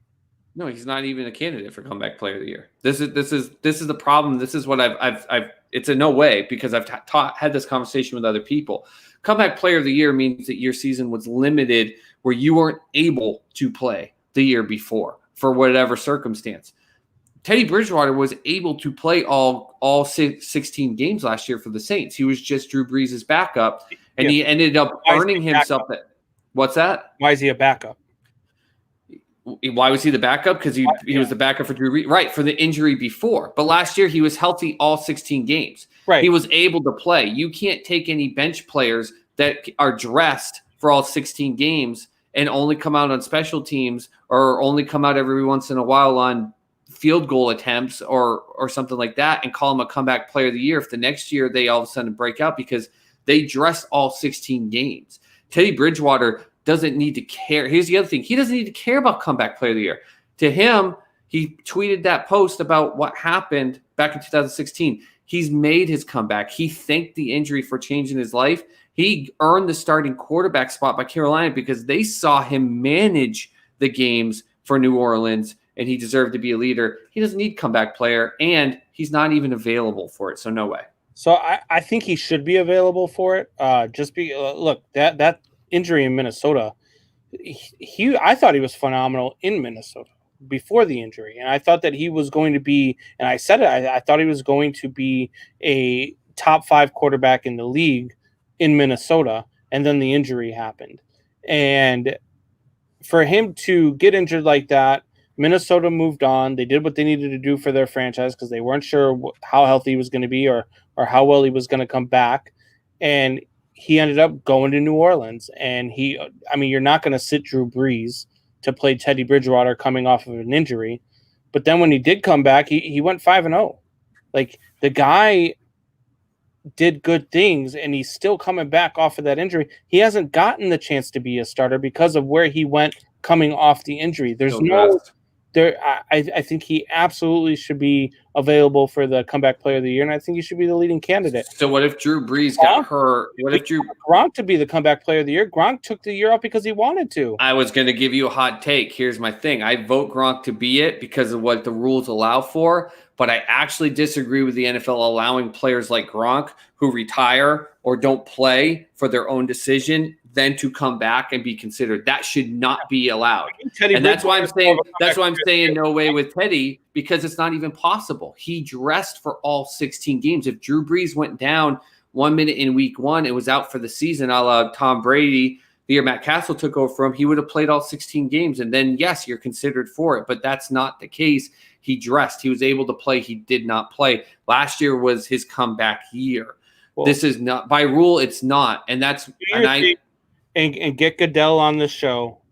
No, he's not even a candidate for comeback player of the year. This is the problem. This is what I've It's a no way because I've had this conversation with other people. Comeback player of the year means that your season was limited where you weren't able to play the year before for whatever circumstance. Teddy Bridgewater was able to play all 16 games last year for the Saints. He was just Drew Brees' backup, and he ended up earning himself that. What's that? Why is he a backup? Why was he the backup? Because he was the backup for Drew Brees, right, for the injury before. But last year he was healthy all 16 games. Right. He was able to play. You can't take any bench players that are dressed for all 16 games and only come out on special teams or only come out every once in a while on field goal attempts or something like that and call him a comeback player of the year if the next year they all of a sudden break out because they dressed all 16 games. Teddy Bridgewater doesn't need to care. Here's the other thing. He doesn't need to care about comeback player of the year. To him, he tweeted that post about what happened back in 2016. He's made his comeback. He thanked the injury for changing his life. He earned the starting quarterback spot by Carolina because they saw him manage the games for New Orleans, and he deserved to be a leader. He doesn't need comeback player, and he's not even available for it, so no way. So I think he should be available for it. Look, that injury in Minnesota, I thought he was phenomenal in Minnesota before the injury, and I thought that he was going to be, and I said it, I thought he was going to be a top 5 quarterback in the league in Minnesota, and then the injury happened. And for him to get injured like that, Minnesota moved on. They did what they needed to do for their franchise because they weren't sure how healthy he was going to be or how well he was going to come back. And he ended up going to New Orleans. And you're not going to sit Drew Brees to play Teddy Bridgewater coming off of an injury. But then when he did come back, he went 5-0. Like, the guy did good things, and he's still coming back off of that injury. He hasn't gotten the chance to be a starter because of where he went coming off the injury. I think he absolutely should be available for the comeback player of the year, and I think he should be the leading candidate. So what if Drew Brees got hurt? What if Gronk to be the comeback player of the year? Gronk took the year off because he wanted to. I was going to give you a hot take. Here's my thing. I vote Gronk to be it because of what the rules allow for, but I actually disagree with the NFL allowing players like Gronk who retire or don't play for their own decision then to come back and be considered. That should not be allowed. And that's why I'm saying no way with Teddy, because it's not even possible. He dressed for all 16 games. If Drew Brees went down 1 minute in week 1 and was out for the season, a la Tom Brady, the year Matt Castle took over from him, he would have played all 16 games. And then, yes, you're considered for it, but that's not the case. He dressed. He was able to play. He did not play. Last year was his comeback year. Well, this is not, by rule, it's not. And that's and get Goodell on this show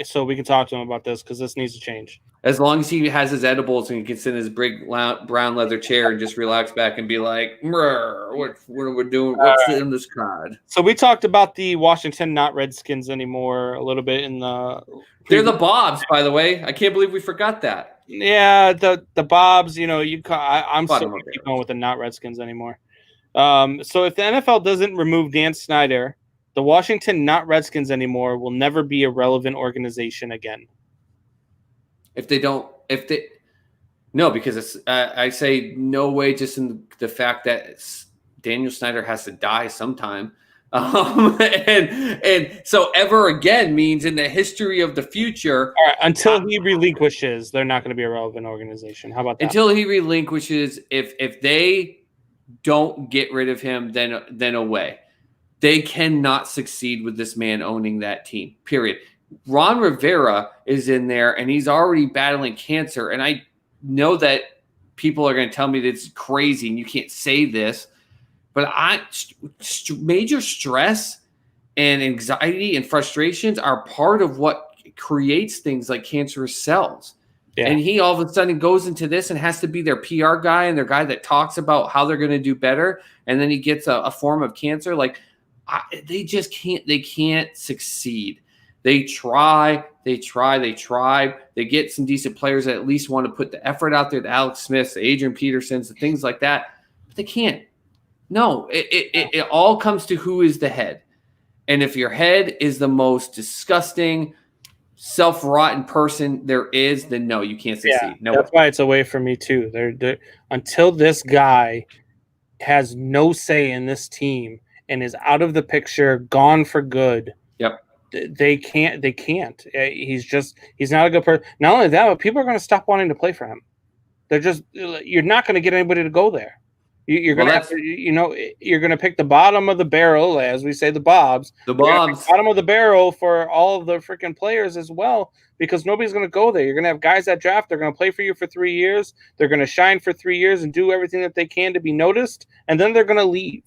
so we can talk to him about this because this needs to change. As long as he has his edibles and he can sit in his big brown leather chair and just relax back and be like, what are we doing? What's in this card? So we talked about the Washington not Redskins anymore a little bit in the. They're the Bobs, by the way. I can't believe we forgot that. Yeah, the Bobs. I'm still keep going with the not Redskins anymore. So if the NFL doesn't remove Dan Snyder, the Washington not Redskins anymore will never be a relevant organization again. No, because it's, I say no way just in the fact that Daniel Snyder has to die sometime. And so ever again means in the history of the future. All right, until he relinquishes, they're not going to be a relevant organization. How about that? Until he relinquishes, if they don't get rid of him, then away. They cannot succeed with this man owning that team, period. Ron Rivera is in there, and he's already battling cancer. And I know that people are going to tell me that it's crazy and you can't say this, but major stress and anxiety and frustrations are part of what creates things like cancerous cells. Yeah. And he all of a sudden goes into this and has to be their PR guy and their guy that talks about how they're going to do better. And then he gets a form of cancer. They just can't succeed. They try. They get some decent players that at least want to put the effort out there, the Alex Smiths, the Adrian Petersons, the things like that, but they can't. No, it all comes to who is the head. And if your head is the most disgusting, self-rotten person there is, then no, you can't succeed. Yeah, that's why it's away from me too. They're until this guy has no say in this team and is out of the picture, gone for good. Yep. They can't. He's not a good person. Not only that, but people are going to stop wanting to play for him. You're not going to get anybody to go there. You're going to pick the bottom of the barrel, as we say, the bottom of the barrel for all of the freaking players as well, because nobody's going to go there. You're going to have guys that draft. They're going to play for you for 3 years. They're going to shine for 3 years and do everything that they can to be noticed, and then they're going to leave.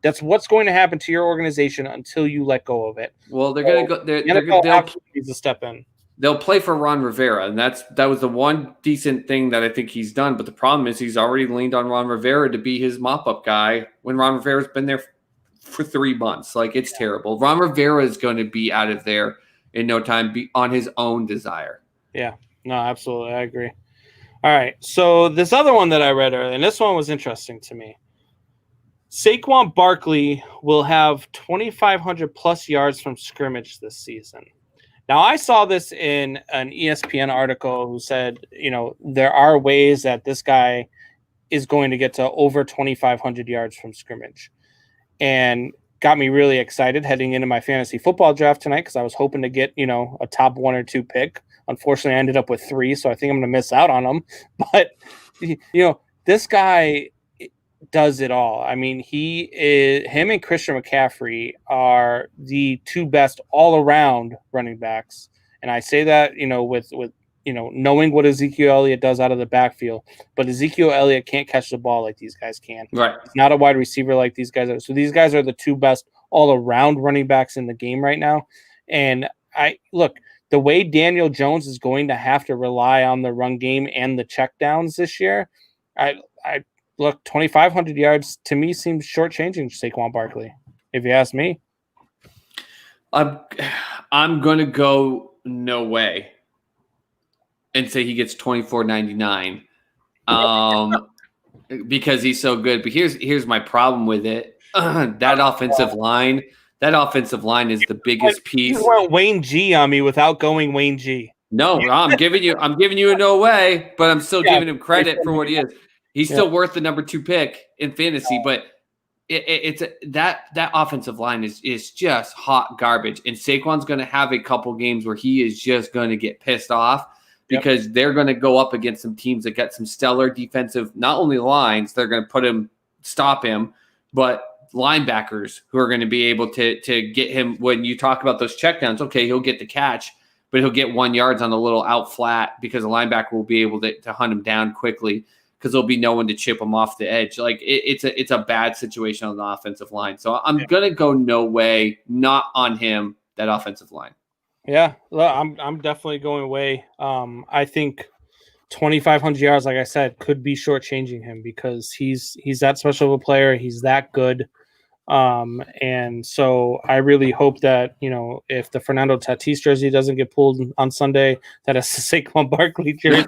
That's what's going to happen to your organization until you let go of it. Well, they're going to go. They'll needs to step in. They'll play for Ron Rivera, and that was the one decent thing that I think he's done. But the problem is he's already leaned on Ron Rivera to be his mop-up guy when Ron Rivera's been there for 3 months. Like, it's terrible. Ron Rivera is going to be out of there in no time, be on his own desire. Yeah, no, absolutely. I agree. All right, so this other one that I read earlier, and this one was interesting to me. Saquon Barkley will have 2,500 plus yards from scrimmage this season. Now, I saw this in an ESPN article who said, there are ways that this guy is going to get to over 2,500 yards from scrimmage, and got me really excited heading into my fantasy football draft tonight because I was hoping to get, a top 1 or 2 pick. Unfortunately, I ended up with 3, so I think I'm going to miss out on him. But, this guy does it all. I mean, him and Christian McCaffrey are the 2 best all around running backs. And I say that, with knowing what Ezekiel Elliott does out of the backfield, but Ezekiel Elliott can't catch the ball like these guys can. Right. He's not a wide receiver like these guys are. So these guys are the 2 best all around running backs in the game right now. And the way Daniel Jones is going to have to rely on the run game and the checkdowns this year, Look, 2,500 yards to me seems shortchanging Saquon Barkley, if you ask me. I'm going to go no way and say he gets 24.99 because he's so good. But here's my problem with it. That offensive line is the biggest piece. You went Wayne G on me without going Wayne G. No, I'm giving you a no way, but I'm still giving him credit for what he is. He's still worth the number 2 pick in fantasy, but it's that offensive line is just hot garbage. And Saquon's going to have a couple games where he is just going to get pissed off because they're going to go up against some teams that got some stellar defensive, not only lines, they're going to stop him, but linebackers who are going to be able to get him. When you talk about those checkdowns, okay, he'll get the catch, but he'll get 1 yard on a little out flat because the linebacker will be able to hunt him down quickly, because there'll be no one to chip him off the edge. Like it's a bad situation on the offensive line. So I'm gonna go no way, not on him, that offensive line. Yeah, I'm definitely going away. I think 2,500 yards, like I said, could be shortchanging him because he's that special of a player. He's that good. And so I really hope that, if the Fernando Tatis jersey doesn't get pulled on Sunday, that it's the Saquon Barkley jersey.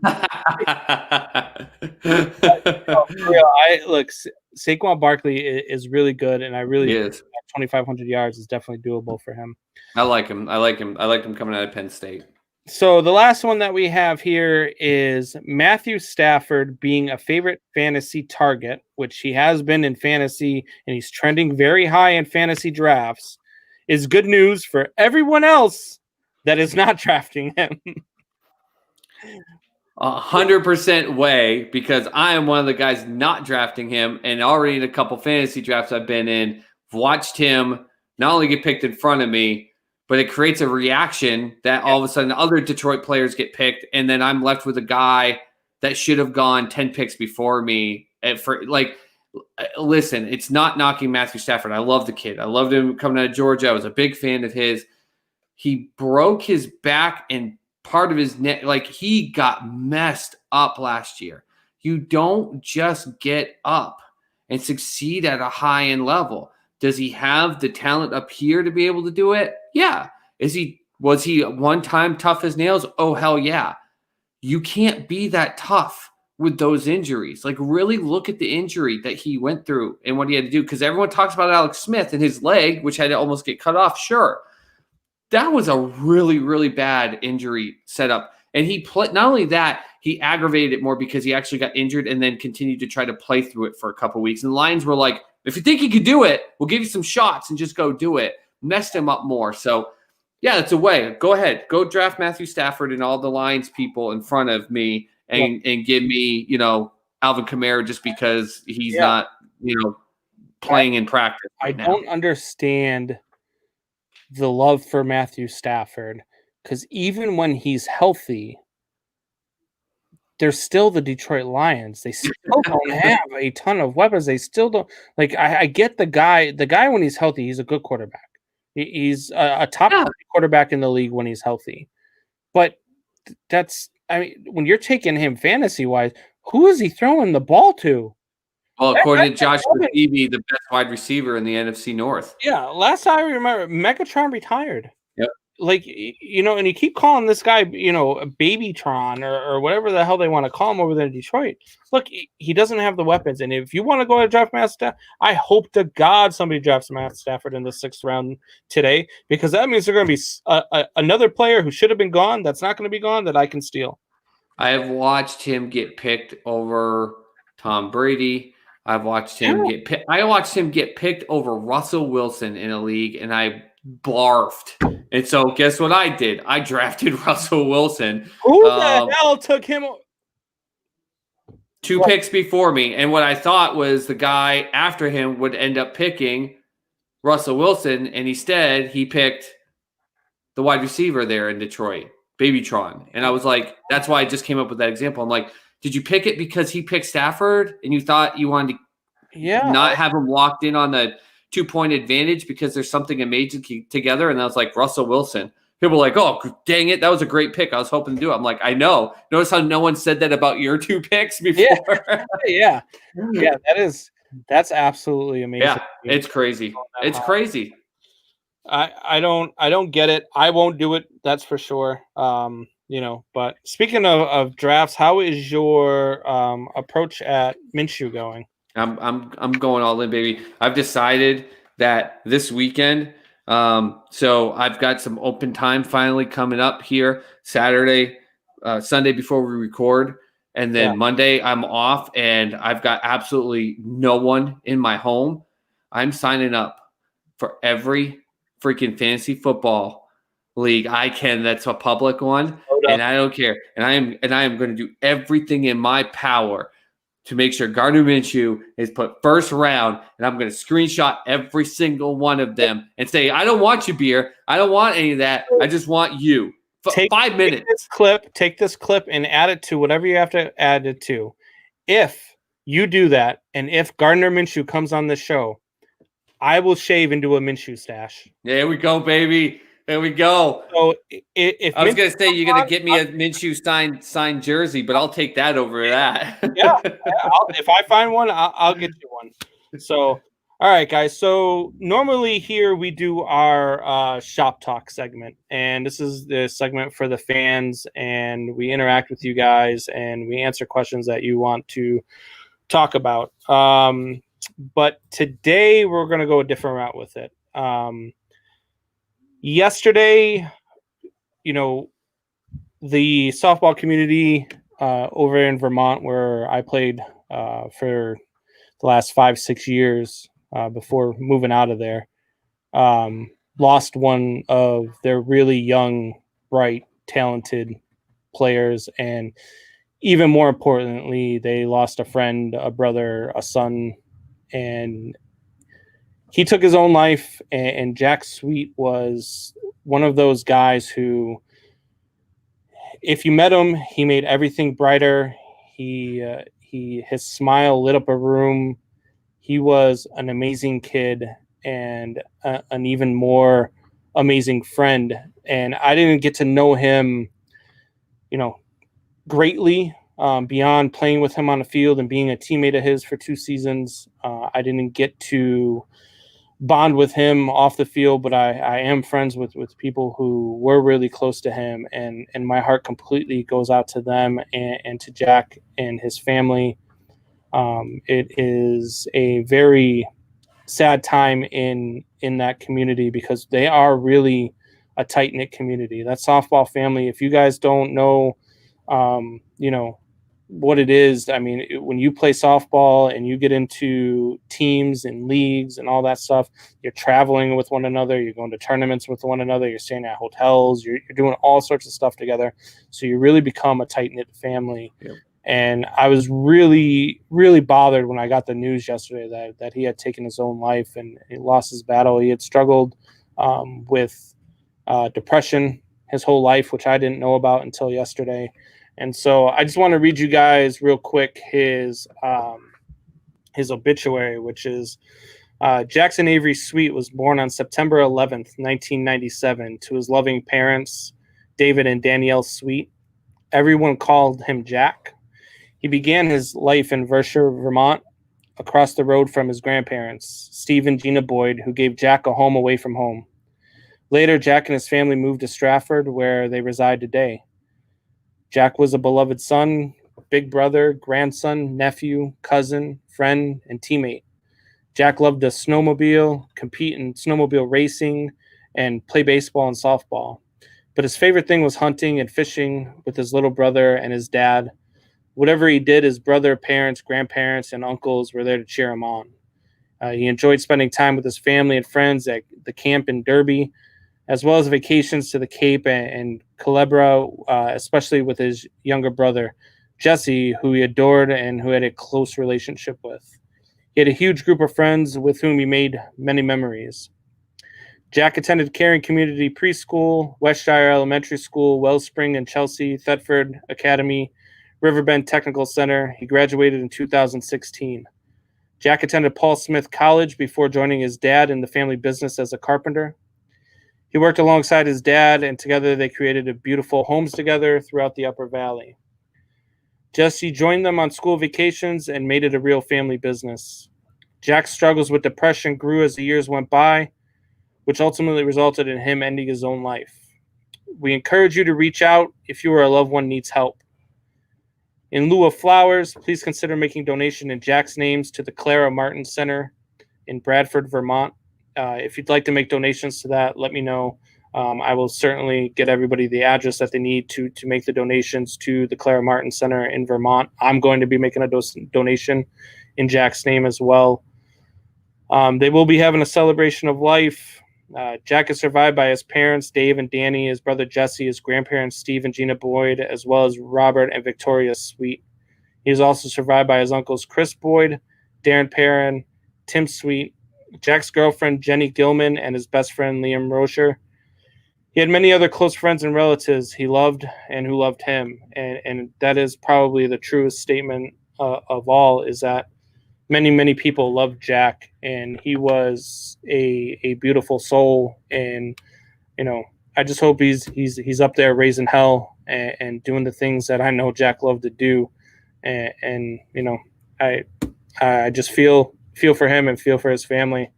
Saquon Barkley is really good, and I really think 2,500 yards is definitely doable for him. I like him. I like him coming out of Penn State. So the last one that we have here is Matthew Stafford being a favorite fantasy target, which he has been in fantasy, and he's trending very high in fantasy drafts, is good news for everyone else that is not drafting him. 100% way, because I am one of the guys not drafting him, and already in a couple fantasy drafts I've been in, watched him not only get picked in front of me, but it creates a reaction that all of a sudden other Detroit players get picked, and then I'm left with a guy that should have gone 10 picks before me. Listen, it's not knocking Matthew Stafford. I love the kid. I loved him coming out of Georgia. I was a big fan of his. He broke his back and part of his neck. Like, he got messed up last year. You don't just get up and succeed at a high-end level. Does he have the talent up here to be able to do it? Yeah. Was he one time tough as nails? Oh, hell yeah. You can't be that tough with those injuries. Like, really look at the injury that he went through and what he had to do. Because everyone talks about Alex Smith and his leg, which had to almost get cut off. Sure. That was a really, really bad injury setup. And he played. Not only that, he aggravated it more because he actually got injured and then continued to try to play through it for a couple of weeks. And the Lions were like, if you think you could do it, we'll give you some shots and just go do it. Messed him up more. So, yeah, it's a way. Go ahead. Go draft Matthew Stafford and all the Lions people in front of me and give me, Alvin Kamara just because he's not, playing in practice right now. I don't understand the love for Matthew Stafford because even when he's healthy, they're still the Detroit Lions. They still don't have a ton of weapons. They still don't. Like, I get the guy. The guy, when he's healthy, he's a good quarterback. He's a top quarterback in the league when he's healthy. But when you're taking him fantasy-wise, who is he throwing the ball to? Well, according to Josh Levy, the best wide receiver in the NFC North. Yeah, last time I remember, Megatron retired. Yep. Like, and you keep calling this guy, Babytron or whatever the hell they want to call him over there in Detroit. Look, he doesn't have the weapons. And if you want to go to draft Matt Stafford, I hope to God somebody drafts Matt Stafford in the 6th round today, because that means there's going to be another player who should have been gone that's not going to be gone that I can steal. I have watched him get picked over Tom Brady. I've watched him get picked over Russell Wilson in a league, and I barfed. And so guess what I did? I drafted Russell Wilson. Who the hell took him? 2 picks before me. And what I thought was the guy after him would end up picking Russell Wilson, and instead he picked the wide receiver there in Detroit, Babytron. And I was like, that's why I just came up with that example. I'm like, did you pick it because he picked Stafford and you thought you wanted to not have him locked in on the 2-point advantage because there's something amazing together? And I was like, Russell Wilson. People were like, oh, dang it. That was a great pick. I was hoping to do it. I'm like, I know. Notice how no one said that about your 2 picks before? Yeah. That's absolutely amazing. Yeah, it's crazy. It's crazy. I don't get it. I won't do it. That's for sure. But speaking of drafts, how is your approach at Minshew going? I'm going all in, baby. I've decided that this weekend, so I've got some open time finally coming up here Saturday, Sunday before we record, and then Monday I'm off, and I've got absolutely no one in my home. I'm signing up for every freaking fantasy football league I can. That's a public one, and I don't care. And I am going to do everything in my power to make sure Gardner Minshew is put first round, and I'm going to screenshot every single one of them and say, I don't want you, Beer. I don't want any of that. I just want you. 5 minutes. Take this clip and add it to whatever you have to add it to. If you do that, and if Gardner Minshew comes on the show, I will shave into a Minshew stash. There we go, baby. There we go. So if I was going to say you're going to get me a Minshew signed jersey, but I'll take that over that. If I find one, I'll get you one. So, all right, guys. So normally here we do our shop talk segment, and this is the segment for the fans, and we interact with you guys, and we answer questions that you want to talk about. But today we're going to go a different route with it. Yesterday, the softball community over in Vermont, where I played for the last 5-6 years before moving out of there, lost one of their really young, bright, talented players. And even more importantly, they lost a friend, a brother, a son, and he took his own life. And Jack Sweet was one of those guys who, if you met him, he made everything brighter. His smile lit up a room. He was an amazing kid and an even more amazing friend. And I didn't get to know him, greatly beyond playing with him on the field and being a teammate of his for 2 seasons. I didn't get to bond with him off the field, but I am friends with people who were really close to him, and my heart completely goes out to them and to Jack and his family. It is a very sad time in that community because they are really a tight-knit community. That softball family, if you guys don't know, what it is, I mean, when you play softball and you get into teams and leagues and all that stuff, you're traveling with one another, you're going to tournaments with one another, you're staying at hotels, you're doing all sorts of stuff together. So you really become a tight-knit family. Yep. And I was really, really bothered when I got the news yesterday that he had taken his own life and he lost his battle. He had struggled with depression his whole life, which I didn't know about until yesterday. And so I just want to read you guys real quick his obituary, which is Jackson Avery Sweet was born on September 11th, 1997, to his loving parents, David and Danielle Sweet. Everyone called him Jack. He began his life in Vershire, Vermont, across the road from his grandparents, Steve and Gina Boyd, who gave Jack a home away from home. Later, Jack and his family moved to Stratford, where they reside today. Jack was a beloved son, big brother, grandson, nephew, cousin, friend, and teammate. Jack loved to snowmobile, compete in snowmobile racing, and play baseball and softball. But his favorite thing was hunting and fishing with his little brother and his dad. Whatever he did, his brother, parents, grandparents, and uncles were there to cheer him on. He enjoyed spending time with his family and friends at the camp in Derby, as well as vacations to the Cape and Culebra, especially with his younger brother, Jesse, who he adored and who had a close relationship with. He had a huge group of friends with whom he made many memories. Jack attended Caring Community Preschool, Westshire Elementary School, Wellspring and Chelsea, Thetford Academy, Riverbend Technical Center. He graduated in 2016. Jack attended Paul Smith College before joining his dad in the family business as a carpenter. He worked alongside his dad, and together they created beautiful homes together throughout the Upper Valley. Jesse joined them on school vacations and made it a real family business. Jack's struggles with depression grew as the years went by, which ultimately resulted in him ending his own life. We encourage you to reach out if you or a loved one needs help. In lieu of flowers, please consider making donation in Jack's names to the Clara Martin Center in Bradford, Vermont. If you'd like to make donations to that, let me know. I will certainly get everybody the address that they need to make the donations to the Clara Martin Center in Vermont. I'm going to be making a donation in Jack's name as well. They will be having a celebration of life. Jack is survived by his parents, Dave and Danny, his brother Jesse, his grandparents, Steve and Gina Boyd, as well as Robert and Victoria Sweet. He is also survived by his uncles Chris Boyd, Darren Perrin, Tim Sweet, Jack's girlfriend, Jenny Gilman, and his best friend, Liam Rocher. He had many other close friends and relatives he loved and who loved him. And that is probably the truest statement of all, is that many, many people loved Jack, and he was a beautiful soul. And, I just hope he's up there raising hell and doing the things that I know Jack loved to do. And I just feel for him and feel for his family.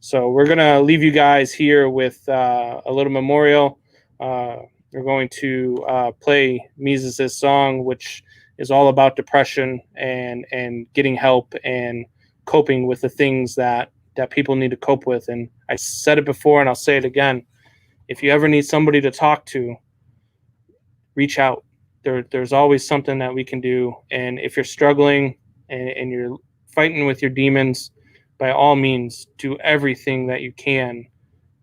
So we're going to leave you guys here with a little memorial. We're going to play Mises' song, which is all about depression and getting help and coping with the things that people need to cope with. And I said it before and I'll say it again. If you ever need somebody to talk to, reach out. There's always something that we can do. And if you're struggling and you're fighting with your demons, by all means, do everything that you can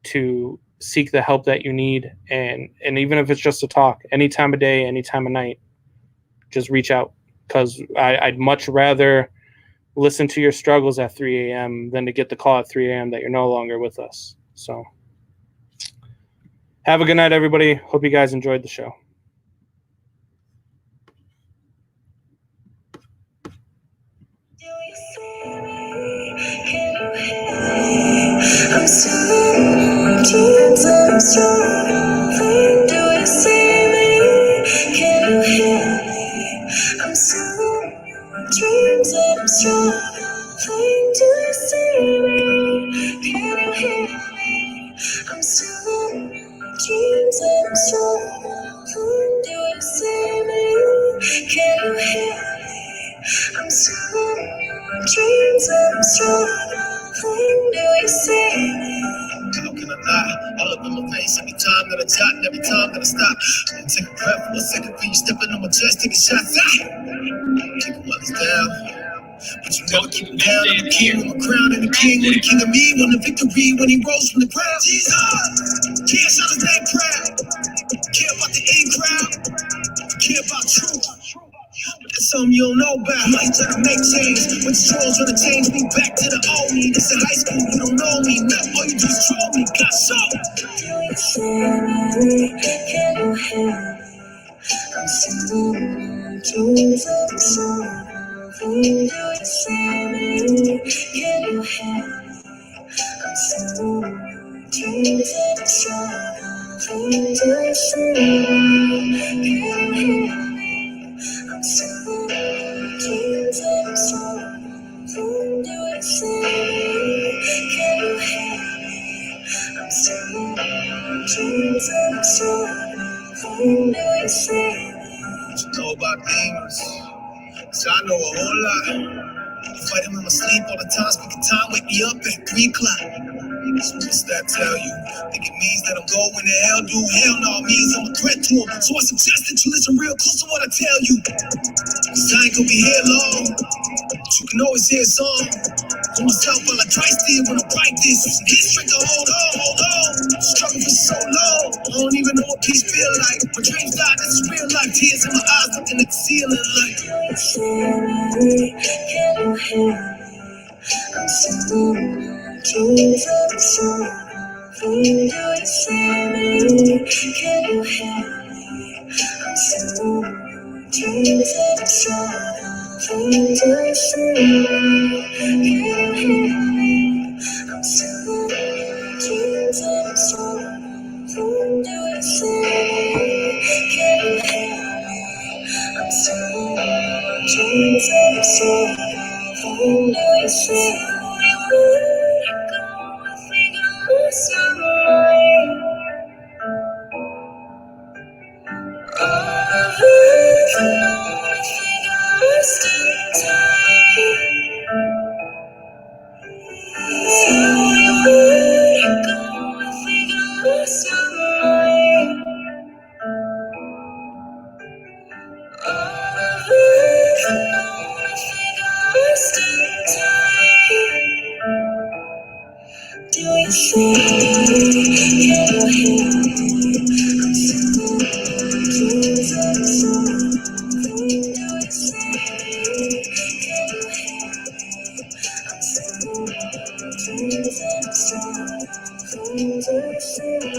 to seek the help that you need. And even if it's just to talk, any time of day, any time of night, just reach out. Because I'd much rather listen to your struggles at 3 a.m. than to get the call at 3 a.m. that you're no longer with us. So have a good night, everybody. Hope you guys enjoyed the show. I'm still in your dreams and I'm struggling. Do you see me? Can you hear me? I'm still in your dreams and I'm struggling. Do you see me? Can you hear me? I'm still in your dreams and I'm struggling. Do you see me? Can you hear me? I'm still in your dreams and I'm struggling. Do you see me? How can or not. All up in my face every time that I jot, every time that I stop. Take a breath for a second before you stepping on my chest, taking shots. Keep them others down. But you never keep them down. I'm a king with my crown and the king with the king of me. Won the victory when he rose from the ground. Jesus, can't shout his name proud. Care about the in crowd. Care about truth. That's something you don't know about. Might try to make change, but the trolls trying to change me back to the old me. This in high school, you don't know me. Now all you do is troll me. Got so. Can you hear me? I'm singing dreams of the sun. Do you see me? Can you hear me? I'm singing dreams of the sun. Do you see me? Can you hear me? I'm singing dreams of the sun. Do you see me? Can you hear me? I'm singing dreams of the sun. Do you see me? What you know about demons? 'Cause I know a whole lot. I fight him in my sleep all the time, speaking time, wake me up at 3 o'clock. So what's that tell you? Think it means that I'm going to hell? Do hell no, it means I'm a threat to him. So I suggest that you listen real close to what I tell you. 'Cause I ain't gonna be here long, but you can always hear a song. For myself, while I try still when I write this. Get straight to hold on. Struggling for so long, I don't even know what peace feel like. My dreams died, this is real life. Tears in my eyes, looking at the ceiling like. Can you hear me? I'm singing dreams of the sun. Do you see me? Can you hear me? I'm singing dreams of the sun. Do you see me? Can you hear me? I'm singing dreams of the sun. Do you see me? Can you hear me? I'm singing dreams of the sun. Do you see me? Do you see? Can you hear me? I'm singing dreams of the sun. Do you see? Can you hear me? I'm singing dreams of the sun. Do you see?